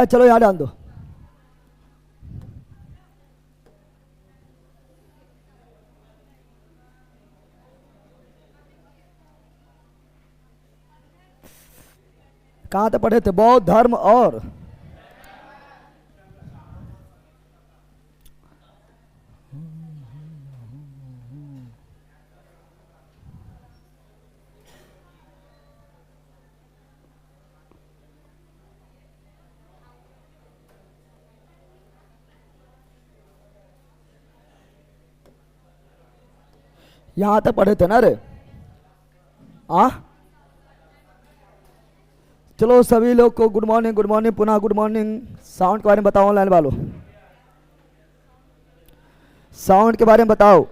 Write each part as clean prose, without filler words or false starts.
चलो यहाँ डाल दो। कहाँ तक पढ़े थे? बौद्ध धर्म और यहां तक पढ़े थे ना रे? चलो सभी लोग को गुड मॉर्निंग, गुड मॉर्निंग, पुनः गुड मॉर्निंग। साउंड के बारे में बताओ, ऑनलाइन वालों साउंड के बारे में बताओ।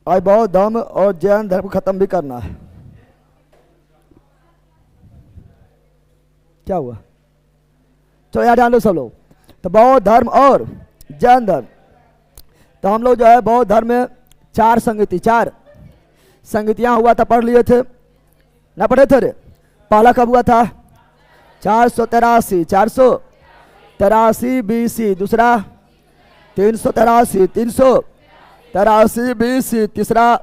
आज बौद्ध धर्म और जैन धर्म को खत्म भी करना है। क्या हुआ? चलो यार ध्यान दो सब लोग। तो बौद्ध धर्म और जैन धर्म, तो हम लोग जो है बौद्ध धर्म में 4 संगति, 4 संगतियां हुआ था, पढ़ लिए थे ना? पढ़े थे रे? पहला कब हुआ था? 483 BC, दूसरा 383 BC, तीसरा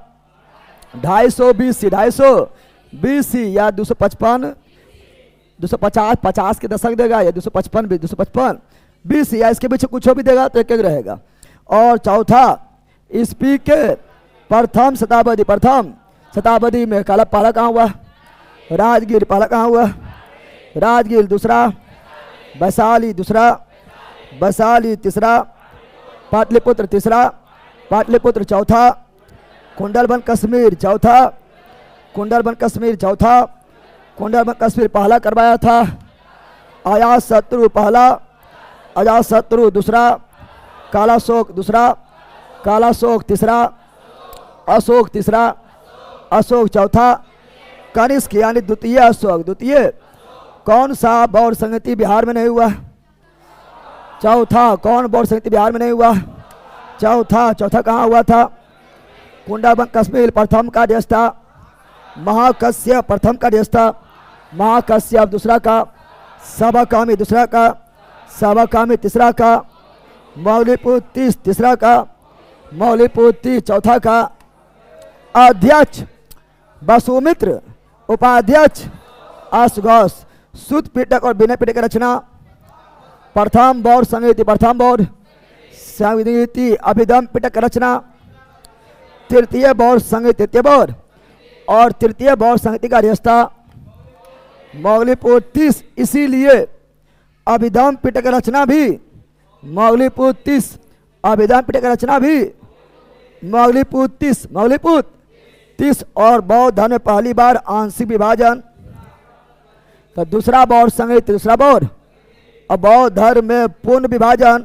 250 BC या 250 50 के दशक देगा, या 255 BC या इसके पीछे कुछ भी देगा तो एक एक रहेगा। और चौथा ईस्वी के प्रथम शताब्दी में पहला कहाँ हुआ? राजगीर। पहला कहाँ हुआ? राजगीर। दूसरा वैशाली, दूसरा वैशाली, तीसरा पाटलिपुत्र, तीसरा पाटलिपुत्र, चौथा कुंडलबन कश्मीर, चौथा कुंडलबन कश्मीर पहला करवाया था अजातशत्रु, पहला अजातशत्रु, दूसरा कालाशोक, तीसरा अशोक, चौथा कनिष्क यानी द्वितीय अशोक। द्वितीय कौन सा बौद्ध संगति बिहार में नहीं हुआ? चौथा कौन बौद्ध संगति बिहार में नहीं हुआ? चौथा कहाँ हुआ था? कुंडलबन कश्मीर। प्रथम का देश था महाकश्यप, महाकश्यप, दूसरा का सभाकामी, तीसरा का मौलिपुत्र, तीसरा का मौलिपुत्र, चौथा का अध्यक्ष वसुमित्र, उपाध्यक्ष अश्वघोष। सूत पिटक और विनय पिटक रचना प्रथम बौद्ध संगीति, अभिधम पिटक रचना तृतीय बौद्ध संगीति का रिश्ता मौलिपुत्र। इसीलिए अभिधम पिटक रचना भी मौलिपुत्र और बौद्ध धर्म में पहली बार आंशिक विभाजन। तो दूसरा बौद्ध संगीत, दूसरा बौद्ध और बौद्ध धर्म में पूर्ण विभाजन।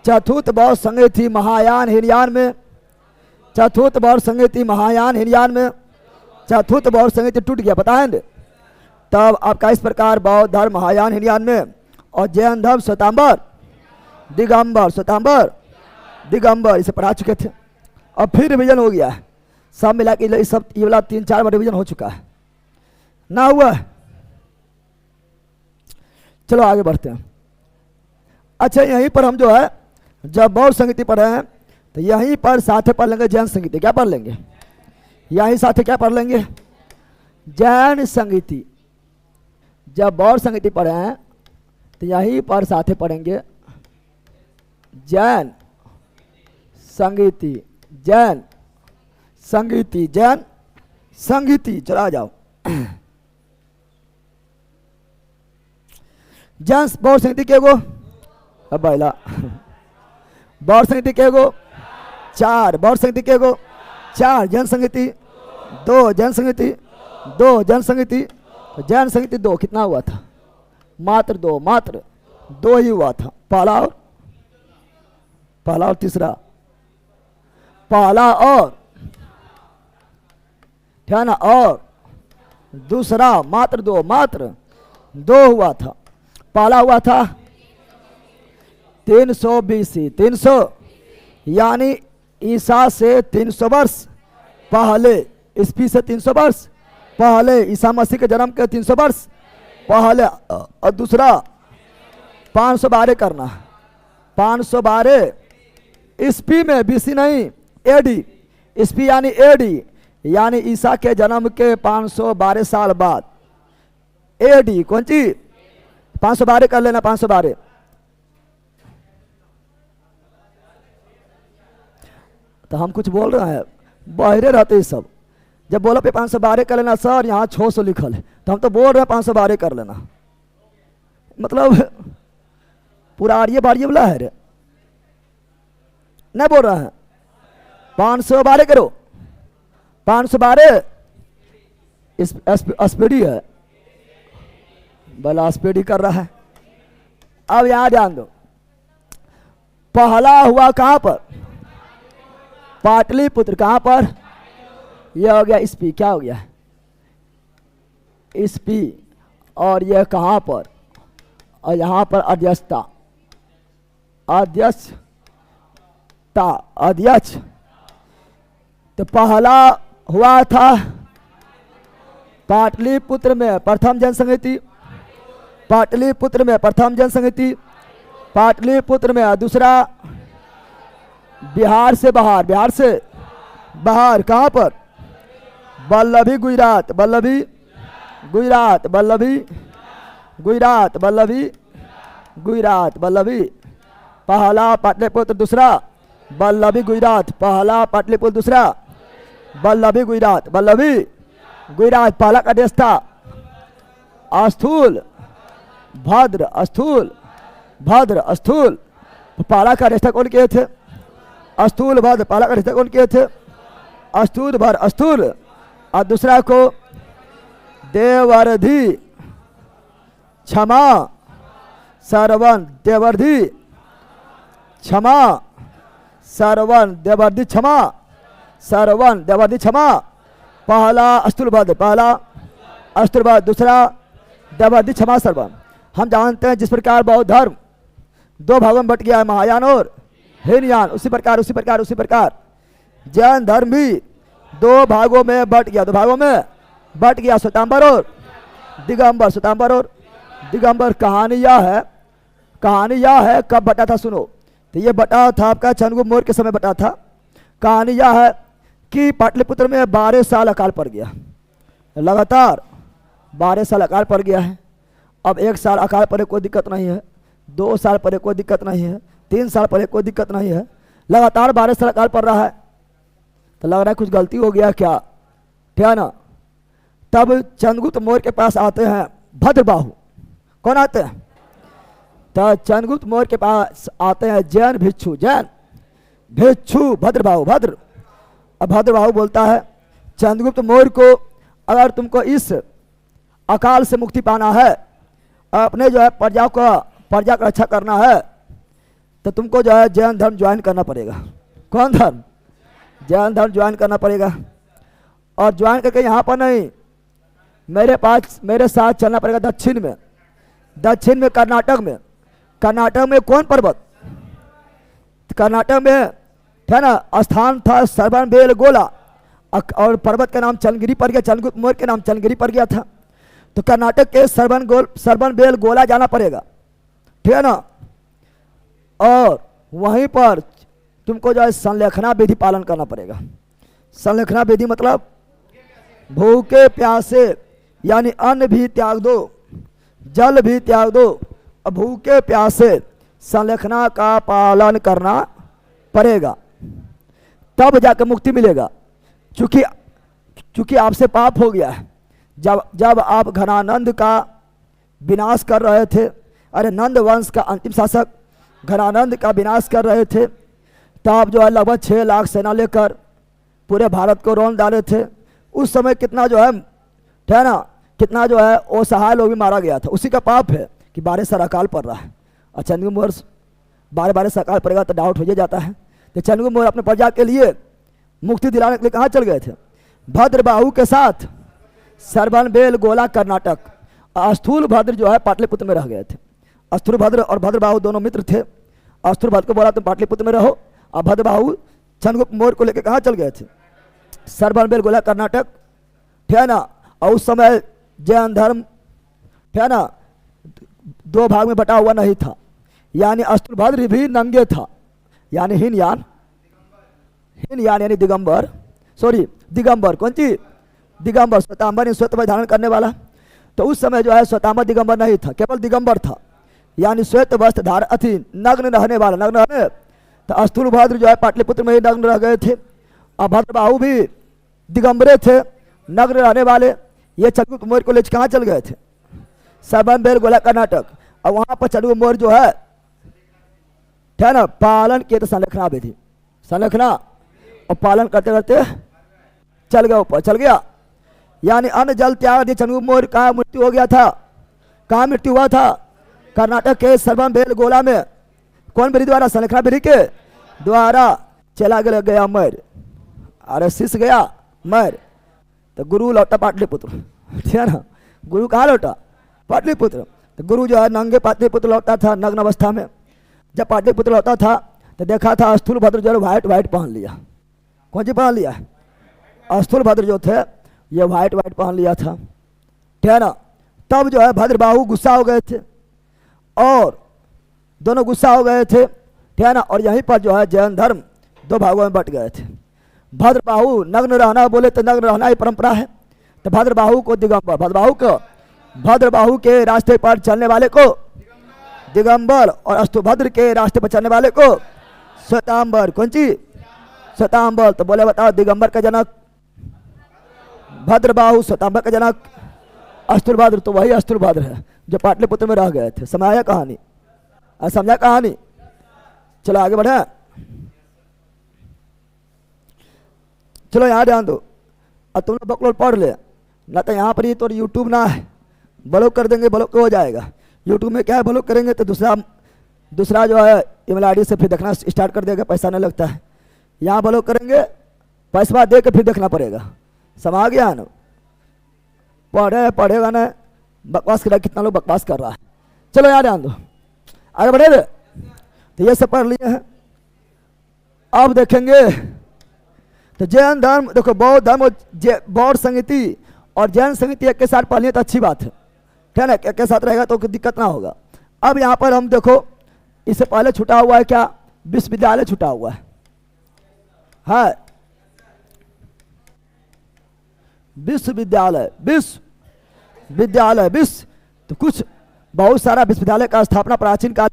चतुर्थ बौद्ध संगीत थी महायान हीनयान में, चतुर्थ बौद्ध संगीत टूट गया, पता है न? तब आपका इस प्रकार बौद्ध धर्म महायान हीनयान में और जैन धर्म श्वेतांबर दिगंबर इसे पढ़ा चुके थे। और फिर रिविजन हो गया है, सब मिला के सब ये वाला 3-4 बार रिविजन हो चुका है ना? हुआ? चलो आगे बढ़ते हैं। अच्छा, यहीं पर हम जो है जब बौद्ध संगीति पढ़े हैं तो यहीं पर साथ पढ़ लेंगे जैन संगीति। क्या पढ़ लेंगे? यहीं साथ क्या पढ़ लेंगे? जैन संगीति। जब बौद्ध संगीति पढ़े हैं तो यहीं पर साथ पढ़ेंगे जैन संगीति। चला जाओ। जैन बौद्ध संगीति के गो? अब बैला बौद्ध संगीति के गो? 4। बौद्ध संगीति के गो? 4। जैन संगीति 2। जैन संगीति 2। कितना हुआ था? मात्र 2 ही हुआ था। पहला और तीसरा, पहला और क्या ना, और दूसरा मात्र 2 हुआ था। पहला हुआ था 300 BC, 300 यानी ईसा से 300 वर्ष पहले, ईस्वी से 300 वर्ष पहले ईसा मसीह के जन्म के 300 वर्ष पहले, और दूसरा 512 करना, 512 ईस्वी में, बीसी नहीं, एडी। ईस्वी यानी एडी, यानी ईसा के जन्म के 512 साल बाद, एडी कौन चीज, 512 कर लेना, 512। तो हम कुछ बोल रहे हैं, बहरे रहते हैं सब, जब बोलो पे 512 कर लेना सर, यहाँ 600 लिखल है, तो हम तो बोल रहे हैं 512 कर लेना, मतलब पूरा आर्य बार्य बोला है रे, नहीं बोल रहा है। 512 करो, 512 स्पीडी है, बला स्पीडी कर रहा है। अब यहां ध्यान दो, पहला हुआ कहां पर, पाटलिपुत्र, कहां पर, यह हो गया ईस्वी, क्या हो गया ईस्वी, और यह कहां पर, और यहां पर अध्यक्षता, अध्यक्षता, अध्यक्ष। तो पहला हुआ था पाटलिपुत्र में प्रथम जनसंहति, पाटलिपुत्र में प्रथम जनसंहति, पाटलिपुत्र में, दूसरा बिहार से बाहर, बिहार से बाहर कहां पर, वल्लभी गुजरात, वल्लभी गुजरात, वल्लभी गुजरात, वल्लभी गुजरात, वल्लभी, पहला पाटलिपुत्र, दूसरा वल्लभी गुजरात, पहला पाटलिपुत्र, दूसरा वल्लभी गुजरात, वल्लभी गुजरात। पहला का देश था अस्थूल भद्र, अस्थूल भद्र, अस्थूल, पहला का देश कौन किए थे, अस्थूल भद्र, पहला का देश कौन किए थे, अस्थूल भद्र, अस्थूल, और दूसरा को देवर्धि, क्षमा, सरवन, देवर्धि, क्षमा, सरवन, देवर्धि, क्षमा, सरवन, देवर्धि, क्षमा। पहला अस्तुल भद्र, पहला अस्तुल भद्र, दूसरा देवर्धि, क्षमा, सरवन। हम जानते हैं जिस प्रकार बौद्ध धर्म 2 भागों में बट गया है, महायान और हीनयान, उसी प्रकार जैन धर्म भी 2 भागों में बट गया, 2 भागों में बट गया, श्वेतांबर और दिगंबर, श्वेतांबर और दिगंबर। कहानी यह है कब बटा था, सुनो, तो ये बटा था आपका चंद्रगुप्त मौर्य के समय बटा था। कहानी यह है कि पाटलिपुत्र में 12 साल अकाल पड़ गया, लगातार 12 साल अकाल पड़ गया है। अब 1 साल अकाल पड़े कोई दिक्कत नहीं है, 2 साल पड़े कोई दिक्कत नहीं है, 3 साल पड़े कोई दिक्कत नहीं है, लगातार 12 साल अकाल पड़ रहा है। तो लग रहा है कुछ गलती हो गया क्या, ठीक है ना। तब चंद्रगुप्त मौर्य के पास आते हैं भद्रबाहु, कौन आते हैं, तो चंद्रगुप्त मौर्य के पास आते हैं जैन भिक्षु, जैन भिक्षु भद्रबाहु, भद्र। अब भद्रबाहु बोलता है चंद्रगुप्त मौर्य को, अगर तुमको इस अकाल से मुक्ति पाना है, अपने जो है प्रजा का रक्षा करना है, तो तुमको जो है जैन धर्म ज्वाइन करना पड़ेगा। कौन धर्म, जैन धर्म ज्वाइन करना पड़ेगा। और ज्वाइन करके यहाँ पर नहीं, मेरे साथ चलना पड़ेगा दक्षिण में, दक्षिण में कर्नाटक में। कर्नाटक में कौन पर्वत, कर्नाटक में है ना स्थान था श्रवणबेलगोला, और पर्वत का नाम चंद्रगिरी पड़ गया, चंद्रगुप्त मौर्य के नाम चंद्रगिरी पड़ गया था। तो कर्नाटक के श्रवणबेलगोला जाना पड़ेगा, ठीक है ना। और वहीं पर तुमको जो है संलेखना विधि पालन करना पड़ेगा। संलेखना विधि मतलब भूखे प्यासे, यानी अन्न भी त्याग दो, जल भी त्याग दो, और भूखे प्यासे संलेखना का पालन करना पड़ेगा, तब जाकर मुक्ति मिलेगा। चूंकि आपसे पाप हो गया है। जब आप घनानंद का विनाश कर रहे थे, अरे नंद वंश का अंतिम शासक घनानंद का विनाश कर रहे थे, तब जो है लगभग 6 लाख सेना लेकर पूरे भारत को रौंद डाले थे। उस समय कितना जो है ना, कितना जो है असहाय लोग भी मारा गया था। उसी का पाप है कि 12 साल अकाल पड़ रहा है। और चंद्रगुप्त मौर्य 12 साल अकाल पड़ेगा तो डाउट हो जाता है। तो चंद्रगुप्त मौर्य अपने प्रजा के लिए मुक्ति दिलाने के लिए कहाँ चल गए थे, भद्रबाहु के साथ श्रवणबेलगोला कर्नाटक। अस्थूल भद्र जो है पाटलिपुत्र में रह गए थे। अस्थूल भद्र और भद्रबाहु दोनों मित्र थे। अस्थूल भद्र को बोला तुम पाटलिपुत्र में रहो, और भद्रबाहु चंद्रगुप्त मौर्य को लेकर कहाँ चल गए थे, श्रवणबेलगोला कर्नाटक, ठीक है ना। और उस समय जैन धर्म है ना दो भाग में बटा हुआ नहीं था, यानी अष्टभद्र भी नंगे था, यानी हीनयान यानी दिगंबर, सॉरी दिगंबर, कौन सी दिगंबर, श्वेतांबर यानी श्वेत वस्त्र धारण करने वाला। तो उस समय जो है श्वेतांबर दिगंबर नहीं था, केवल दिगंबर था, यानी श्वेत वस्त्र धारण अथी नग्न रहने वाला, नग्न रहने। तो अस्तुलभद्र जो है पाटलिपुत्र में ही नग्न रह गए थे, और भद्रबाहु भी दिगंबरे थे, नग्न रहने वाले। ये चंद्रगुप्त मौर्य को लेकर कहाँ चल गए थे? सबनबेलगोला कर्नाटक, और वहाँ पर चंद्रगुप्त मौर्य जो है ना पालन किए थे संरखना विधि, संरखना, और पालन करते करते चल गया, ऊपर चल गया, यानी अन्न जल त्याग दिए। चंद्रगुप्त मौर्य का मृत्यु हो गया था, कहाँ मृत्यु हुआ था? कर्नाटक के सबनबेलगोला में। कौन विधि द्वारा? संरखना विधि के द्वारा चला गया मौर्य, अरे शिष्य गया मौर्य, तो गुरु लौटा पाटलिपुत्र, ठीक है ना। गुरु कहाँ लौटा? पाटलिपुत्र। तो गुरु जो है नंगे पाटलिपुत्र लौटा था, नग्न अवस्था में। जब पाटलिपुत्र लौटा था तो देखा था अस्थूलभद्र जो व्हाइट व्हाइट पहन लिया। कौन सी पहन लिया? अस्थूलभद्र जो थे ये व्हाइट व्हाइट पहन लिया था, ठीक है ना। तब जो है भद्रबाहु गुस्सा हो गए थे, और दोनों गुस्सा हो गए थे, ठीक है ना। और यहीं पर जो है जैन धर्म दो भागों में बट गए थे। भद्रबाहु नग्न रहना, बोले तो नग्न रहना ही परंपरा है, तो भद्रबाहु को दिगंबर, भद्रबाहु के रास्ते पर चलने वाले को दिगंबर, और अष्टभद्र के रास्ते पर चलने वाले को श्वेतांबर। कौन सी? श्वेतांबर। तो बोले बताओ दिगंबर का जनक भद्रबाहु, श्वेतांबर का जनक अस्तुलभद्र। तो वही अस्तुलभद्र है जो पाटलिपुत्र में रह गए थे। समझाया कहानी? समझा कहानी? चलो आगे बढ़े, चलो यहाँ ध्यान दो। अब तुम लोग बकलोल पढ़ ले, ना तो यहाँ पर ही तो यूट्यूब ना है, ब्लॉक कर देंगे, ब्लॉक हो जाएगा। यूट्यूब में क्या है, ब्लॉक करेंगे तो दूसरा जो है ईमेल आईडी से फिर देखना स्टार्ट कर देगा, पैसा नहीं लगता है। यहाँ ब्लॉक करेंगे, पैसा दे के फिर देखना पड़ेगा। समझ गया ना? पढ़ेगा ना, बकवास कर रहा है, कितना लोग बकवास कर रहा है। चलो यहाँ ध्यान दो, आगे बढ़े। तो ये सब पढ़ लिए हैं। अब देखेंगे तो जैन धर्म, देखो बौद्ध धर्म और बौद्ध संगति और जैन संगति एक के साथ पढ़ तो अच्छी बात है, ठीक है ना। एक के साथ रहेगा तो दिक्कत ना होगा। अब यहाँ पर हम देखो, इससे पहले छुटा हुआ है क्या? विश्वविद्यालय छुटा हुआ है, हाँ विश्वविद्यालय, विश्व तो कुछ बहुत सारा विश्वविद्यालय का स्थापना प्राचीन काल।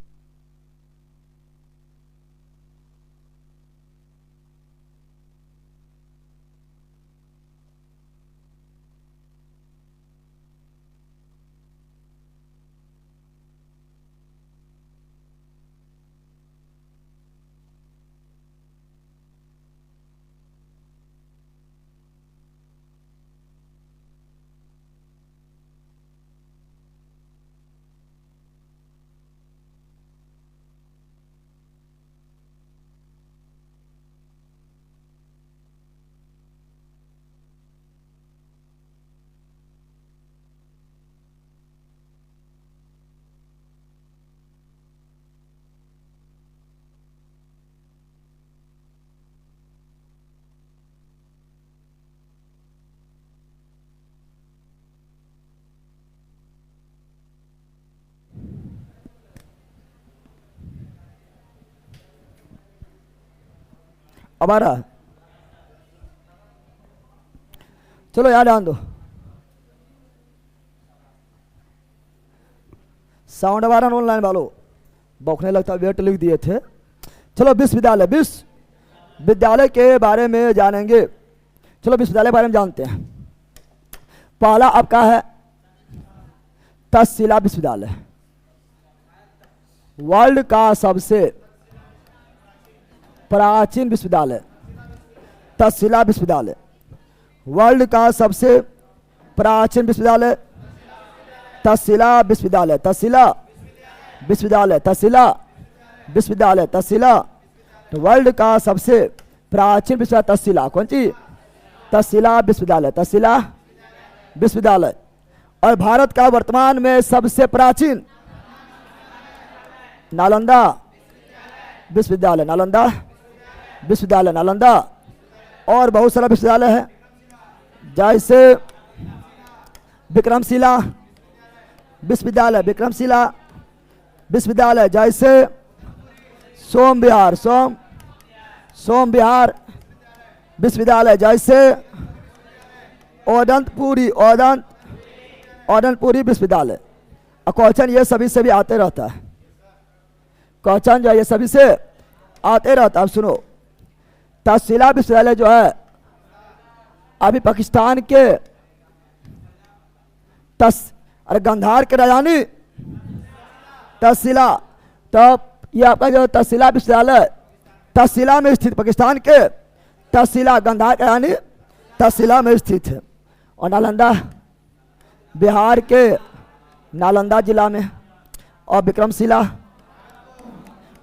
अब आ रहा है, चलो याद ध्यान दो। साउंड आ रहा ऑनलाइन वालों, बौखने लगता वेट लिख दिए थे। चलो विश्वविद्यालय के बारे में जानेंगे। चलो विश्वविद्यालय के बारे में जानते हैं। पहला आपका है तक्षशिला विश्वविद्यालय, वर्ल्ड का सबसे प्राचीन विश्वविद्यालय। तक्षशिला विश्वविद्यालय वर्ल्ड का सबसे प्राचीन विश्वविद्यालय। तक्षशिला विश्वविद्यालय, तक्षशिला विश्वविद्यालय, तक्षशिला विश्वविद्यालय, तक्षशिला तो वर्ल्ड का सबसे प्राचीन विश्वविद्यालय तक्षशिला। कौन सी? तक्षशिला विश्वविद्यालय, तक्षशिला विश्वविद्यालय। और भारत का वर्तमान में सबसे प्राचीन नालंदा विश्वविद्यालय, नालंदा विश्वविद्यालय, नालंदा। और बहुत सारा विश्वविद्यालय है, जैसे विक्रमशिला विश्वविद्यालय, विक्रमशिला विश्वविद्यालय। जैसे सोम विहार, सोम विहार विश्वविद्यालय। जैसे ओदंतपुरी, ओदंतपुरी विश्वविद्यालय। और क्वेश्चन ये सभी से भी आते रहता है, क्वेश्चन जो है ये सभी से आते रहता है। अब सुनो, तक्षशिला विश्वविद्यालय जो है अभी पाकिस्तान के अरे गंधार के राजधानी तक्षशिला। तो ये आपका जो तक्षशिला विश्वविद्यालय तक्षशिला में स्थित, पाकिस्तान के तक्षशिला, गंधार के राजधानी तक्षशिला में स्थित है। और नालंदा बिहार के नालंदा जिला में। और विक्रमशिला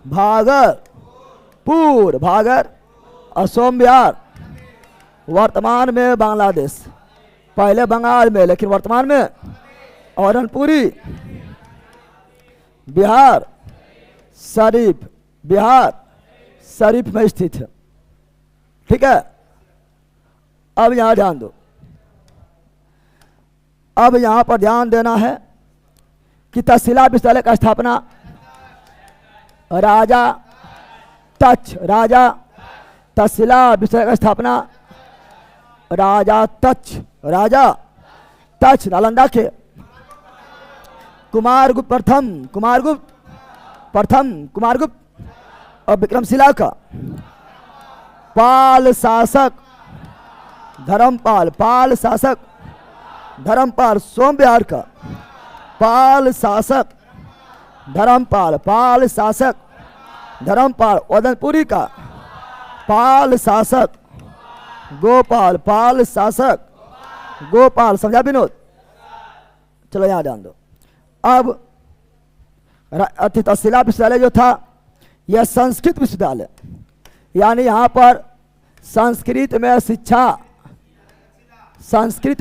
भागलपुर, और सोम विहार वर्तमान में बांग्लादेश, पहले बंगाल में लेकिन वर्तमान में औरनपुरी बिहार शरीफ में स्थित है। ठीक है, अब यहां ध्यान दो। अब यहां पर ध्यान देना है कि तक्षशिला विश्वविद्यालय का स्थापना राजा तक्षशिला विश्वविद्यालय का स्थापना राजा तक्ष नालंदा के कुमारगुप्त प्रथम और विक्रमशिला का पाल शासक धर्मपाल, सोम विहार का पाल शासक धर्मपाल, ओदनपुरी का पाल शासक गोपाल। समझा विनोद? चलो यहां ध्यान दो। अब तक्षशिला विश्वविद्यालय जो था यह संस्कृत विश्वविद्यालय, यानी यहाँ पर संस्कृत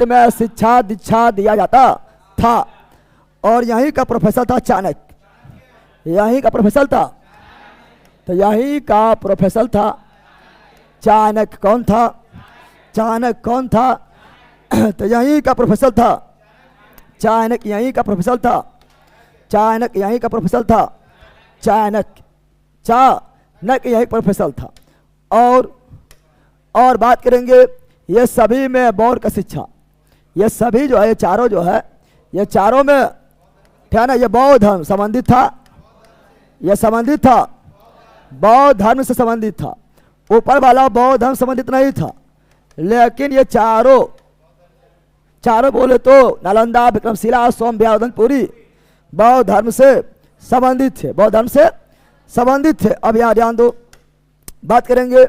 में शिक्षा दीक्षा दिया जाता था। और यहीं का प्रोफेसर था चाणक्य, तो यहीं का प्रोफेसर था चाणक्य। कौन था? तो यहीं का प्रोफेसर था चाणक्य, यहीं का प्रोफेसर था। और बात करेंगे ये सभी में बौद्ध का शिक्षा, ये सभी जो है, ये चारों जो है, ये चारों में क्या ना, ये बौद्ध धर्म संबंधित था, बौद्ध धर्म से संबंधित था। ऊपर वाला बौद्ध धर्म संबंधित नहीं था, लेकिन ये चारों बोले तो नालंदा, विक्रमशिला, सोम विहार, ओदनपुरी बौद्ध धर्म से संबंधित थे। अब यहाँ ध्यान दो, बात करेंगे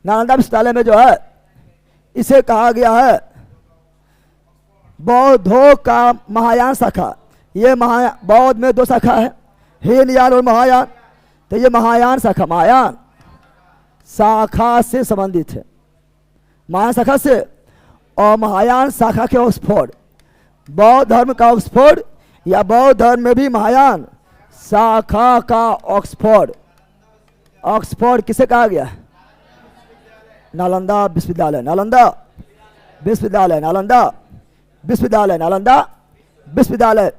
नालंदा विश्वविद्यालय में जो है इसे कहा गया है बौद्धों का महायान शाखा। ये बौद्ध में 2 शाखा है, हीनयान और महायान। तो ये महायान शाखा से संबंधित है, महायान शाखा से। और महायान शाखा के ऑक्सफोर्ड, बौद्ध धर्म का ऑक्सफोर्ड, या बौद्ध धर्म में भी महायान शाखा का ऑक्सफोर्ड किसे कहा गया? नालंदा विश्वविद्यालय,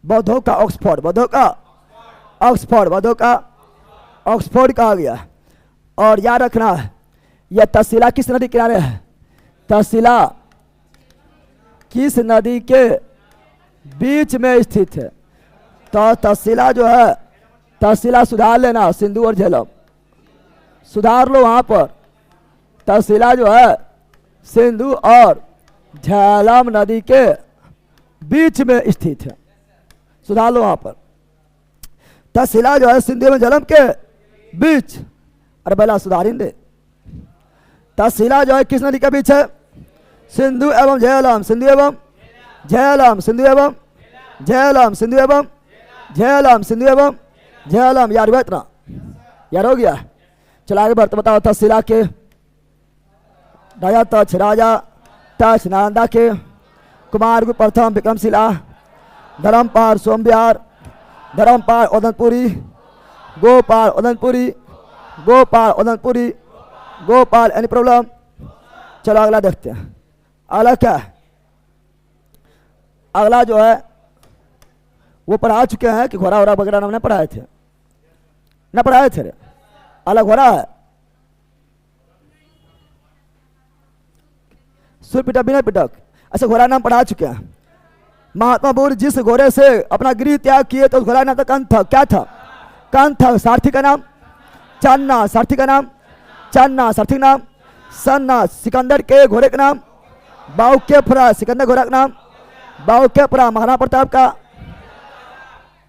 बौद्धों का ऑक्सफोर्ड कहा गया। और याद रखना है यह तक्षशिला किस नदी किनारे है? तक्षशिला किस नदी के बीच में स्थित है? तो तक्षशिला जो है, तक्षशिला सुधार लेना, सिंधु और झेलम सुधार लो। वहां पर तक्षशिला जो है सिंधु और झेलम नदी के बीच में स्थित है, सुधार लो वहां पर। तक्षशिला जो है सिंधु एवं झेलम के बीच, अरे पहला सुधारिंदे। तक्षशिला जो है किस नदी के बीच है? सिंधु एवं झेलम, यार हुआ इतना? यार हो गया? चला आगे बढ़ते। बताओ तक्षशिला के राजा तक्ष नालंदा के कुमारगुप्त प्रथम विक्रमशिला, धर्मपाल सोम विहार, धर्मपाल ओदनपुरी, गोपाल एनी प्रॉब्लम? चलो अगला देखते हैं। अगला क्या है? अगला जो है वो पढ़ा चुके हैं कि घोड़ा वोड़ा वगैरह हमने पढ़ाए थे ना, पढ़ाए थे रे? अलग घोड़ा है, सुर पिटक बिना पिटक, अच्छा घोड़ा नाम पढ़ा चुके हैं। महात्मा बुद्ध जिस घोड़े से अपना गृह त्याग किए तो उस घोड़ा नाम था कंथ था, क्या था? कंथ था। सारथी का नाम चन्ना, सारथी का नाम चन्ना, सारथी का नाम सन्ना। सिकंदर के घोड़े का नाम बाहुक्यपुरा, सिकंदर घोड़ा का नाम बाहुक्यपुरा। महाराणा प्रताप का,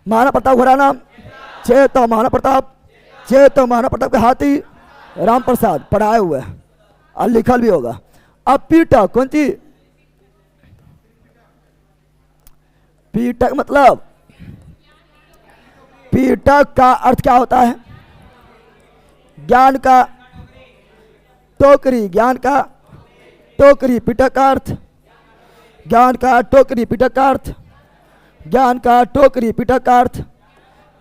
महाराणा प्रताप घोड़ा नाम चेतो, महाराणा प्रताप चेतो, महाराणा प्रताप के हाथी राम प्रसाद, पढ़ाए हुए और लिखल भी होगा। अब पीटक, कौन सी? पीटक मतलब, पीटक का अर्थ क्या होता है? ज्ञान का टोकरी, ज्ञान का टोकरी। पीटक का अर्थ ज्ञान का टोकरी, पीटक का अर्थ ज्ञान का टोकरी, पीटक का अर्थ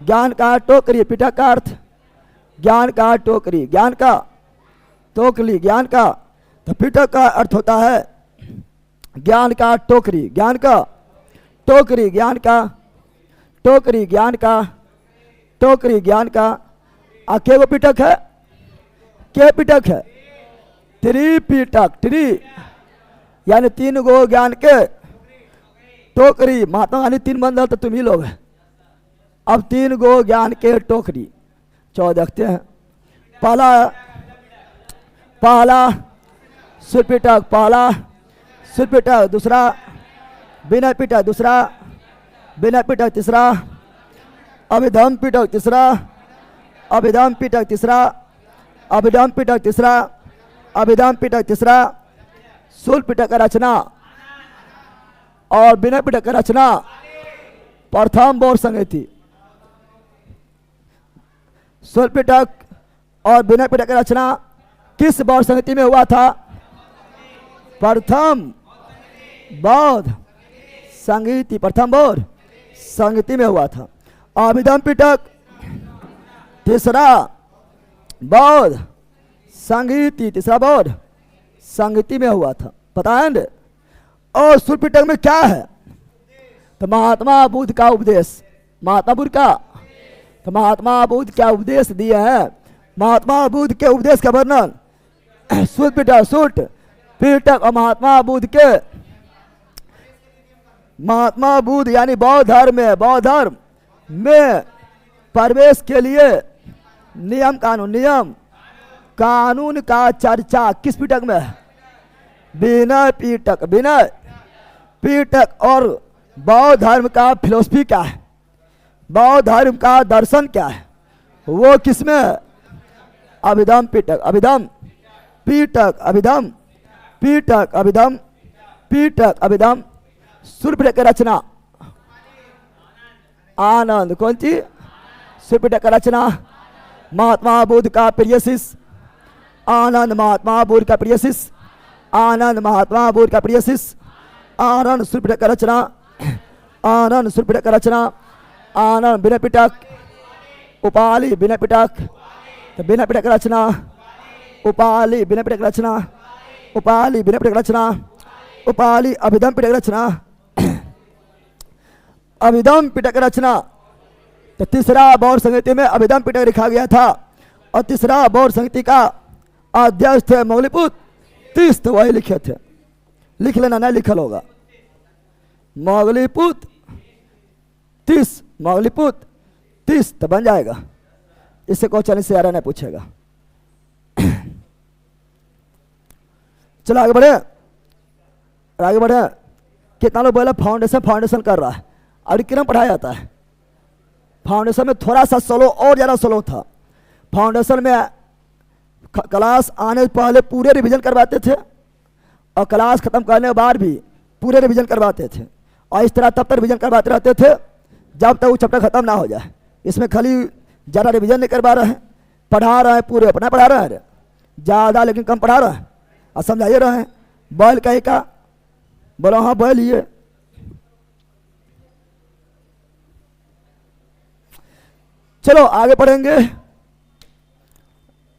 ज्ञान का टोकरी, पीटक का अर्थ ज्ञान का टोकरी, ज्ञान का टोकरी, ज्ञान का। तो पीटक का अर्थ होता है ज्ञान का टोकरी, ज्ञान का टोकरी, ज्ञान का टोकरी, ज्ञान का टोकरी, ज्ञान का। के वो पीटक है? के पीटक है? त्रिपीटक, त्रि यानी 3 गो ज्ञान के टोकरी। महात्मा गांधी 3 बंदर तो तुम ही लोग हैं। अब 3 गो ज्ञान के टोकरी। 14 देखते हैं। पहला, पहला सुरपीटक, पहला सुरपीटक, दूसरा विनय पीटक, दूसरा विनय पीटक, तीसरा अभिधम पीटक, तीसरा अभिधम पीटक, तीसरा अभिधम पीटक, तीसरा अभिधम पीटक, तीसरा शूल पीटक का रचना और विनय पीटक का रचना प्रथम बौर संहिता। शूल पीटक और विनय पीटक का रचना किस बौर संहिता में हुआ था? प्रथम बौद्ध संहिता, प्रथम बौद्ध संहिता में हुआ था। अभिधम पीटक तीसरा बौद्ध संहिता, तीसरा बौद्ध संहिता में हुआ था, पता है ना? और शूल पीटक में क्या है? तो महात्मा बुद्ध का उपदेश, महात्मा बुद्ध का, तो महात्मा बुद्ध क्या उपदेश दिए हैं? महात्मा बुद्ध के उपदेश का वर्णन शूल पीटक, शूल पीटक और महात्मा बुद्ध के, महात्मा बुद्ध यानी बौद्ध धर्म में, बौद्ध धर्म में प्रवेश के लिए नियम कानून, नियम कानून का चर्चा किस पीटक में है? विनय पीटक, विनय पीटक। और बौद्ध धर्म का फिलोसफी क्या है? बौद्ध धर्म का दर्शन क्या है? वो किसमें है? अभिधम पीटक, अभिधम पीटक, अभिधम पीटक, अभिधम पीटक, अभिधम। शूल पीटक की रचना आनंद, कौन सी? शूल पीटक का रचना महात्मा बुद्ध का प्रिय शिष्य आनंद, महात्मा बुद्ध का प्रिय शिष्य आनंद, महात्मा बुद्ध का प्रिय शिष्य आनंद। शूल पीटक का रचना आनंद, शूल पीटक का रचना आनंद। विनय पीटक उपालि, विनय पीटक, तो विनय पीटक का रचना उपालि, विनय पीटक रचना उपालि, विनय पीटक रचना उपालि। अभिधम पीटक रचना अभिधम पीटक रचना। तो तीसरा बौद्ध संहिता में अभिधम पीटक लिखा गया था और तीसरा बौद्ध संहिता का अध्यक्ष थे मौलिपुत्र तीस्त, वही लिखे थे। लिख लेना, नहीं लिखल होगा। मौलिपुत्र तीस, मौलिपुत्र तीस तो बन जाएगा। इससे क्वेश्चन से यार नहीं पूछेगा। चलो आगे बढ़े, आगे बढ़े। कितना लोग बोला फाउंडेशन, फाउंडेशन कर रहा है और किरण पढ़ाया जाता है। फाउंडेशन में थोड़ा सा स्लो और ज़्यादा स्लो था। फाउंडेशन में क्लास आने से पहले पूरे रिवीजन करवाते थे और क्लास खत्म करने के बाद भी पूरे रिवीजन करवाते थे और इस तरह तब तक रिवीजन करवाते रहते थे जब तक वो चैप्टर खत्म ना हो जाए। इसमें खाली ज़्यादा रिवीजन नहीं करवा रहे हैं, पढ़ा रहे हैं, पूरे अपना पढ़ा रहे हैं, ज़्यादा लेकिन कम पढ़ा रहे हैं और समझाइए रहे हैं। बैल कहीं का बोलो, हाँ बैल ये। चलो आगे पढ़ेंगे,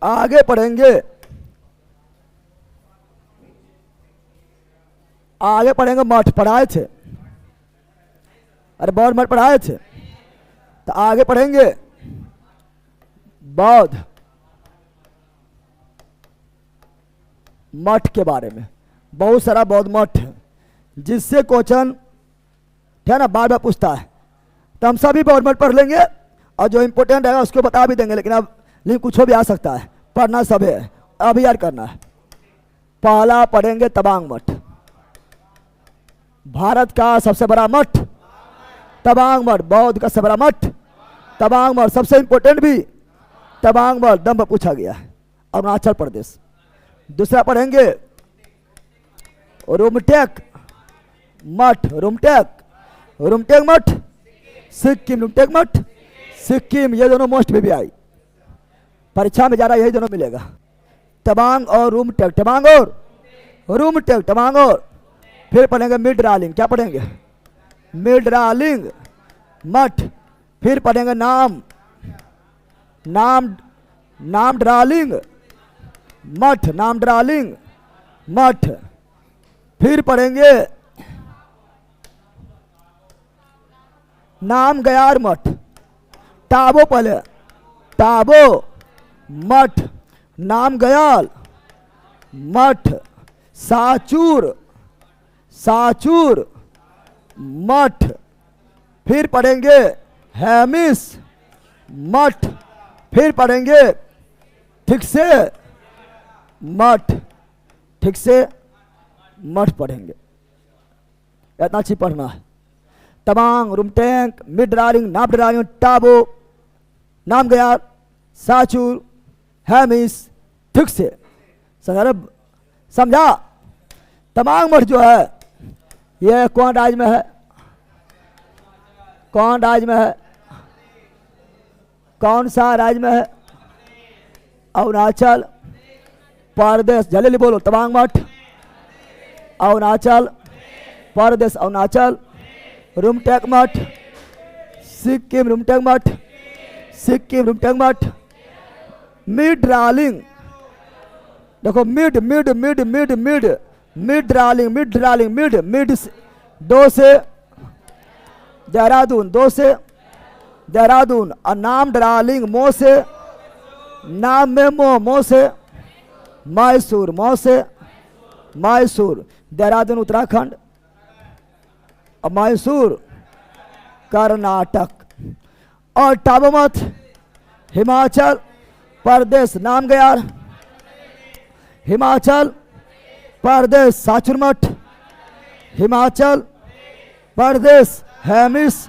आगे पढ़ेंगे, आगे पढ़ेंगे। मठ पढ़ाए थे, अरे बौद्ध मठ पढ़ाए थे, तो आगे पढ़ेंगे बौद्ध मठ के बारे में। बहुत सारा बौद्ध मठ है जिससे क्वेश्चन है ना बार बार पूछता है, तो हम सभी बौद्ध मठ पढ़ लेंगे और जो इंपॉर्टेंट है उसको बता भी देंगे, लेकिन अब कुछ भी आ सकता है, पढ़ना सब है, अभी याद करना है। पहला पढ़ेंगे तवांग मठ, भारत का सबसे बड़ा मठ तवांग मठ, बौद्ध का सबसे बड़ा मठ तवांग मठ, सबसे इंपॉर्टेंट भी तवांग मठ, दम पर पूछा गया है, अरुणाचल प्रदेश। दूसरा पढ़ेंगे रुमटेक मठ, रुमटेक मठ सिक्किम, रुमटेक मठ सिक्किम, ये दोनों मोस्ट में भी आई, परीक्षा में जा रहा यही दोनों मिलेगा, तवांग और रुमटेक, तवांग और रुमटेक, तवांग और फिर पढ़ेंगे मिडरालिंग, क्या पढ़ेंगे मिडरालिंग मठ, फिर पढ़ेंगे नामड्रालिंग मठ, नामड्रालिंग मठ, फिर पढ़ेंगे नामग्याल मठ, टाबो, पहले टाबो मठ, नामग्याल मठ, साचूर मठ, फिर पढ़ेंगे हेमिस मठ, फिर पढ़ेंगे ठीक से मठ पढ़ेंगे। इतना अच्छी पढ़ना है। तवांग, रुमटेक, मिडरालिंग, नामड्रालिंग, टाबो, नामग्याल, साचूर, हेमिस, ठीक से समझा। तवांग मठ जो है यह कौन राज्य में है, कौन राज्य में है, कौन सा राज्य में है, अरुणाचल प्रदेश, जल्दी बोलो, तवांग मठ अरुणाचल प्रदेश, अरुणाचल, रुमटेक मठ सिक्किम, रुमटेक मठ सिक्किम, रुमटेक मठ, मिडरालिंग, देखो मिड दो से देहरादून, और नामड्रालिंग मो से, नाम में मो से मैसूर, देहरादून उत्तराखंड और मैसूर कर्नाटक, और टाबो मठ हिमाचल प्रदेश, नामग्याल हिमाचल प्रदेश, साचूर मठ हिमाचल प्रदेश, हेमिस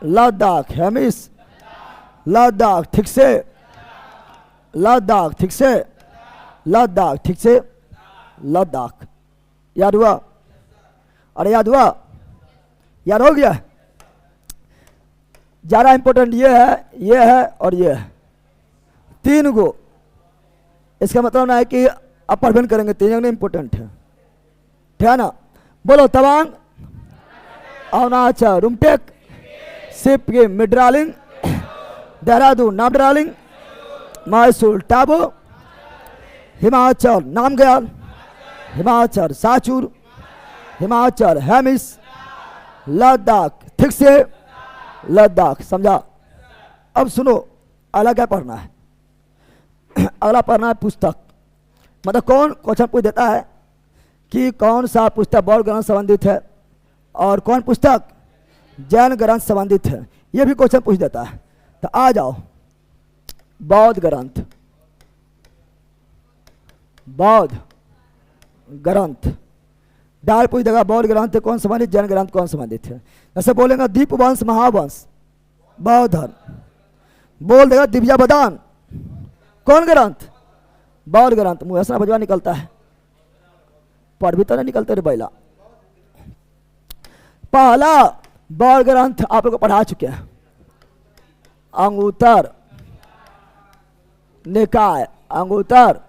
लद्दाख, ठीक से लद्दाख, याद हुआ? अरे याद हुआ, याद हो गया। ज़्यादा इंपॉर्टेंट ये है और ये है, तीन गो। इसका मतलब ना है कि आप पढ़ करेंगे, तीन जगह इंपॉर्टेंट है, ठीक है ना। बोलो, तवांग अरुणाचल, रुमटेक सिक्किम, मिडरालिंग देहरादून, नामड्रालिंग मैसूर, टाबो हिमाचल, नामग्याल हिमाचल, साचूर हिमाचल, हेमिस लद्दाख, ठीक से लद्दाख, समझा। अब सुनो, अगला क्या पढ़ना है? अगला पढ़ना है पुस्तक, मतलब कौन क्वेश्चन पूछ देता है कि कौन सा पुस्तक बौद्ध ग्रंथ संबंधित है और कौन पुस्तक जैन ग्रंथ संबंधित है, ये भी क्वेश्चन पूछ देता है। तो आ जाओ, बौद्ध ग्रंथ डाल पूछ देगा, बौद्ध ग्रंथ कौन संबंधित, जैन ग्रंथ कौन संबंधित है। जैसे बोलेगा दीपवंश महावंश बौद्ध धर्म, बोल देगा दिव्यावदान कौन ग्रंथ, बौद्ध ग्रंथ। मुँह ऐसा बजवा निकलता है, पढ़ भी तो नहीं निकलते रे बैला। पहला बौद्ध ग्रंथ आप लोग को पढ़ा चुके हैं, अंगुत्तर निकाय, अंगुत्तर,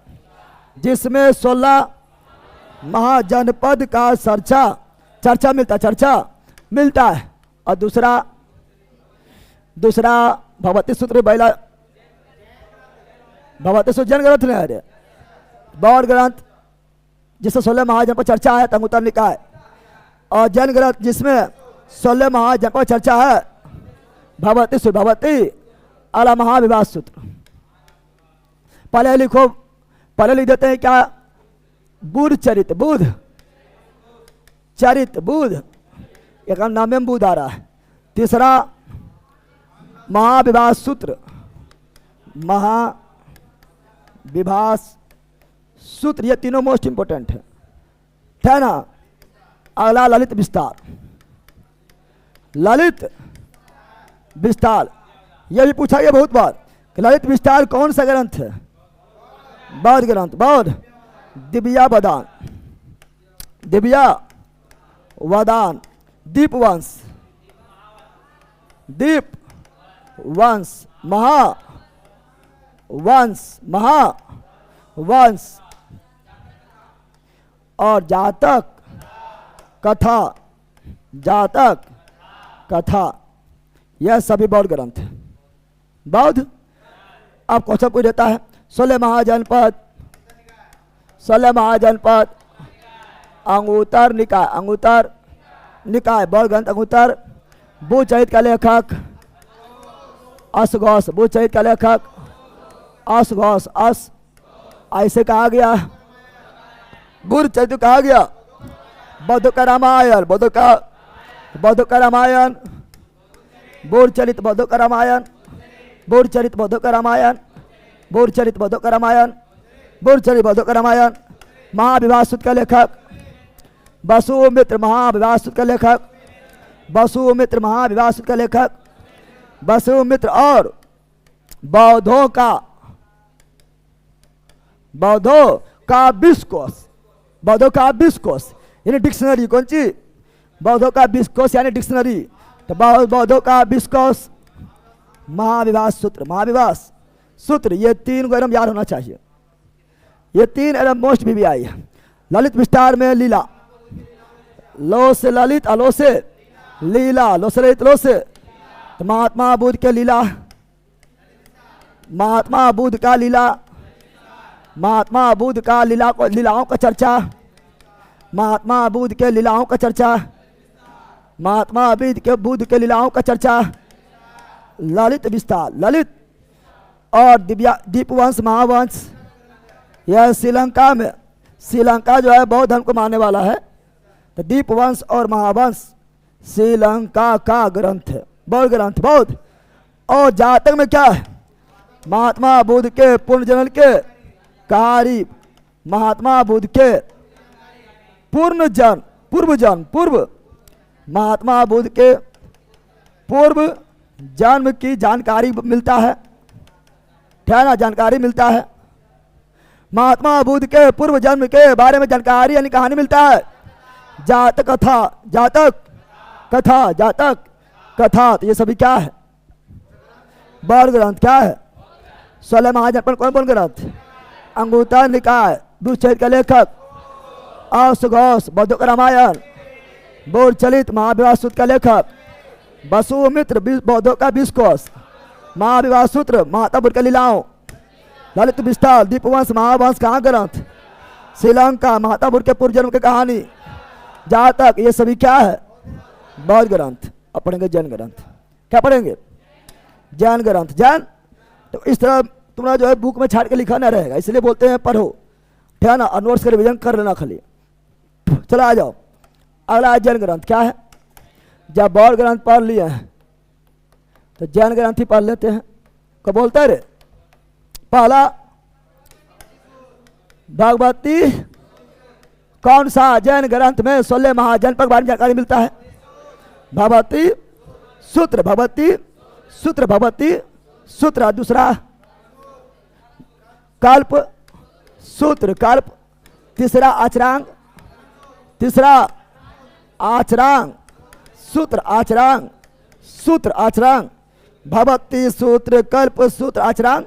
जिसमें 16 महाजनपद का चर्चा मिलता है। और दूसरा भगवती सूत्र बैला, भगवती सूत्र जैन ग्रंथ नहीं है, बौद्ध ग्रंथ जिसमें 16 महाजनपद चर्चा है, अंगुत्तर निकाय, और जैन ग्रंथ जिसमें 16 महाजनपद चर्चा है। भगवती सूत्र, भगवती अला महाविवाह सूत्र। पहले लिखो, पहले लिख देते हैं क्या? बुध चरित, बुध चरित, बुध, एक नाम में बुध आ रहा है। तीसरा महाविवाह सूत्र, महाविवाह सूत्र, ये तीनों मोस्ट इंपोर्टेंट है ना। अगला ललित विस्तार, ललित विस्तार, यह भी पूछा गया बहुत बार कि ललित विस्तार कौन सा ग्रंथ है? बौद्ध ग्रंथ, बौद्ध दिव्या वदान, दिव्या वदान, दीप वंश, दीप वंश, महावंश, महावंश और जातक कथा, जातक कथा, यह सभी बौद्ध ग्रंथ है। बौद्ध। अब क्वेश्चन पूछ देता है 16 महाजनपद, 16 महाजनपद, अंगुत्तर निकाय, अंगुत्तर निकाय, बौद्ध ग्रंथ अंगुत्तर, बुध चरित का लेखक असघोष, बुध चरित का लेखक असघोष, अस ऐसे कहा गया, बुध चरित कहा गया। बौद्ध का रामायण, बौद्ध का रामायण, बुध चरित बौद्ध का रामायण, बुध चरित बौद्ध का रामायण, बुध चरित बौद्ध का रामायण, बुध चरित बौद्ध का रामायण। महाविवाह सूत्र का लेखक वसुमित्र, महाविवाह सूत्र का लेखक वसुमित्र, महाविवाह सूत्र का लेखक वसुमित्र। और बौद्धों का विश्वकोश, बौद्धों का विश्वकोश यानी डिक्शनरी, कौन सी? बौद्धों का विश्वकोश यानी डिक्शनरी। तो बौद्धों का विश्वकोश, महाविवाह सूत्र, महाविवाह सूत्र, ये तीन को एकदम याद होना चाहिए। ये तीन एकदम मोस्ट भी आई है। ललित विस्तार में लीला, लो से ललित, अलो से लीला, लो से ललित, लो से। तो महात्मा बुद्ध के लीला, महात्मा बुद्ध का लीला, महात्मा बुद्ध का लीलाओं का चर्चा, महात्मा बुद्ध के लीलाओं का चर्चा, महात्मा बुद्ध के लीलाओं का चर्चा। ललित विस्तार, ललित और दीपवंश, महावंश, यह श्रीलंका में, श्रीलंका जो है बौद्ध धर्म को मानने वाला है। तो दीपवंश और महावंश श्रीलंका का ग्रंथ है, बौद्ध ग्रंथ, बौद्ध। और जातक में क्या है? महात्मा बुद्ध के पुनर्जन्म के कहानी, महात्मा बुद्ध के पूर्व महात्मा बुद्ध के पूर्व जन्म की जानकारी मिलता है, ठहरा जानकारी मिलता है। महात्मा बुद्ध के पूर्व जन्म के बारे में जानकारी यानी कहानी मिलता है। जातक कथा, जातक कथा, जातक कथा, तो ये सभी क्या है? बौद्ध ग्रंथ। क्या है? 16 महाजनपद कौन कौन ग्रंथ? अंगुत्तर निकाय, बुध चरित का लेखक असघोष, बौद्धों का रामायण, बुध चरित महाविवाह सूत्र का लेखक वसुमित्र, बौद्धों का विश्वकोश, महाविवाह सूत्र, माता बुद्ध का लीलाओं, ललित विस्तार, दीपवंश, महावंश कहाँ ग्रंथ? श्रीलंका, माता बुद्ध के पूर्व जन्म की कहानी, जातक, ये सभी क्या है? बौद्ध ग्रंथ। अब पढ़ेंगे जैन ग्रंथ। क्या पढ़ेंगे? जैन ग्रंथ। जैन तो इस तरह तुम्हारा जो है बुक में छाट के लिखा ना रहेगा, इसलिए बोलते हैं पढ़ो, ठीक है ना, नोट्स का रिविजन कर लेना खाली। चलो आ जाओ, अगला जैन ग्रंथ। क्या है? जब बौद्ध ग्रंथ पढ़ लिए हैं तो जैन ग्रंथ ही पढ़ लेते हैं। को बोलते हैं रे? पहला भगवती, कौन सा? जैन ग्रंथ में 16 महाजनपद के बारे में जानकारी मिलता है। भगवती सूत्र, भगवती सूत्र, भगवती सूत्र। दूसरा कल्प सूत्र, कल्प। तीसरा आचरांग, तीसरा आचरांग सूत्र, आचरांग सूत्र, आचरांग। भगवती सूत्र, कल्प सूत्र, आचरांग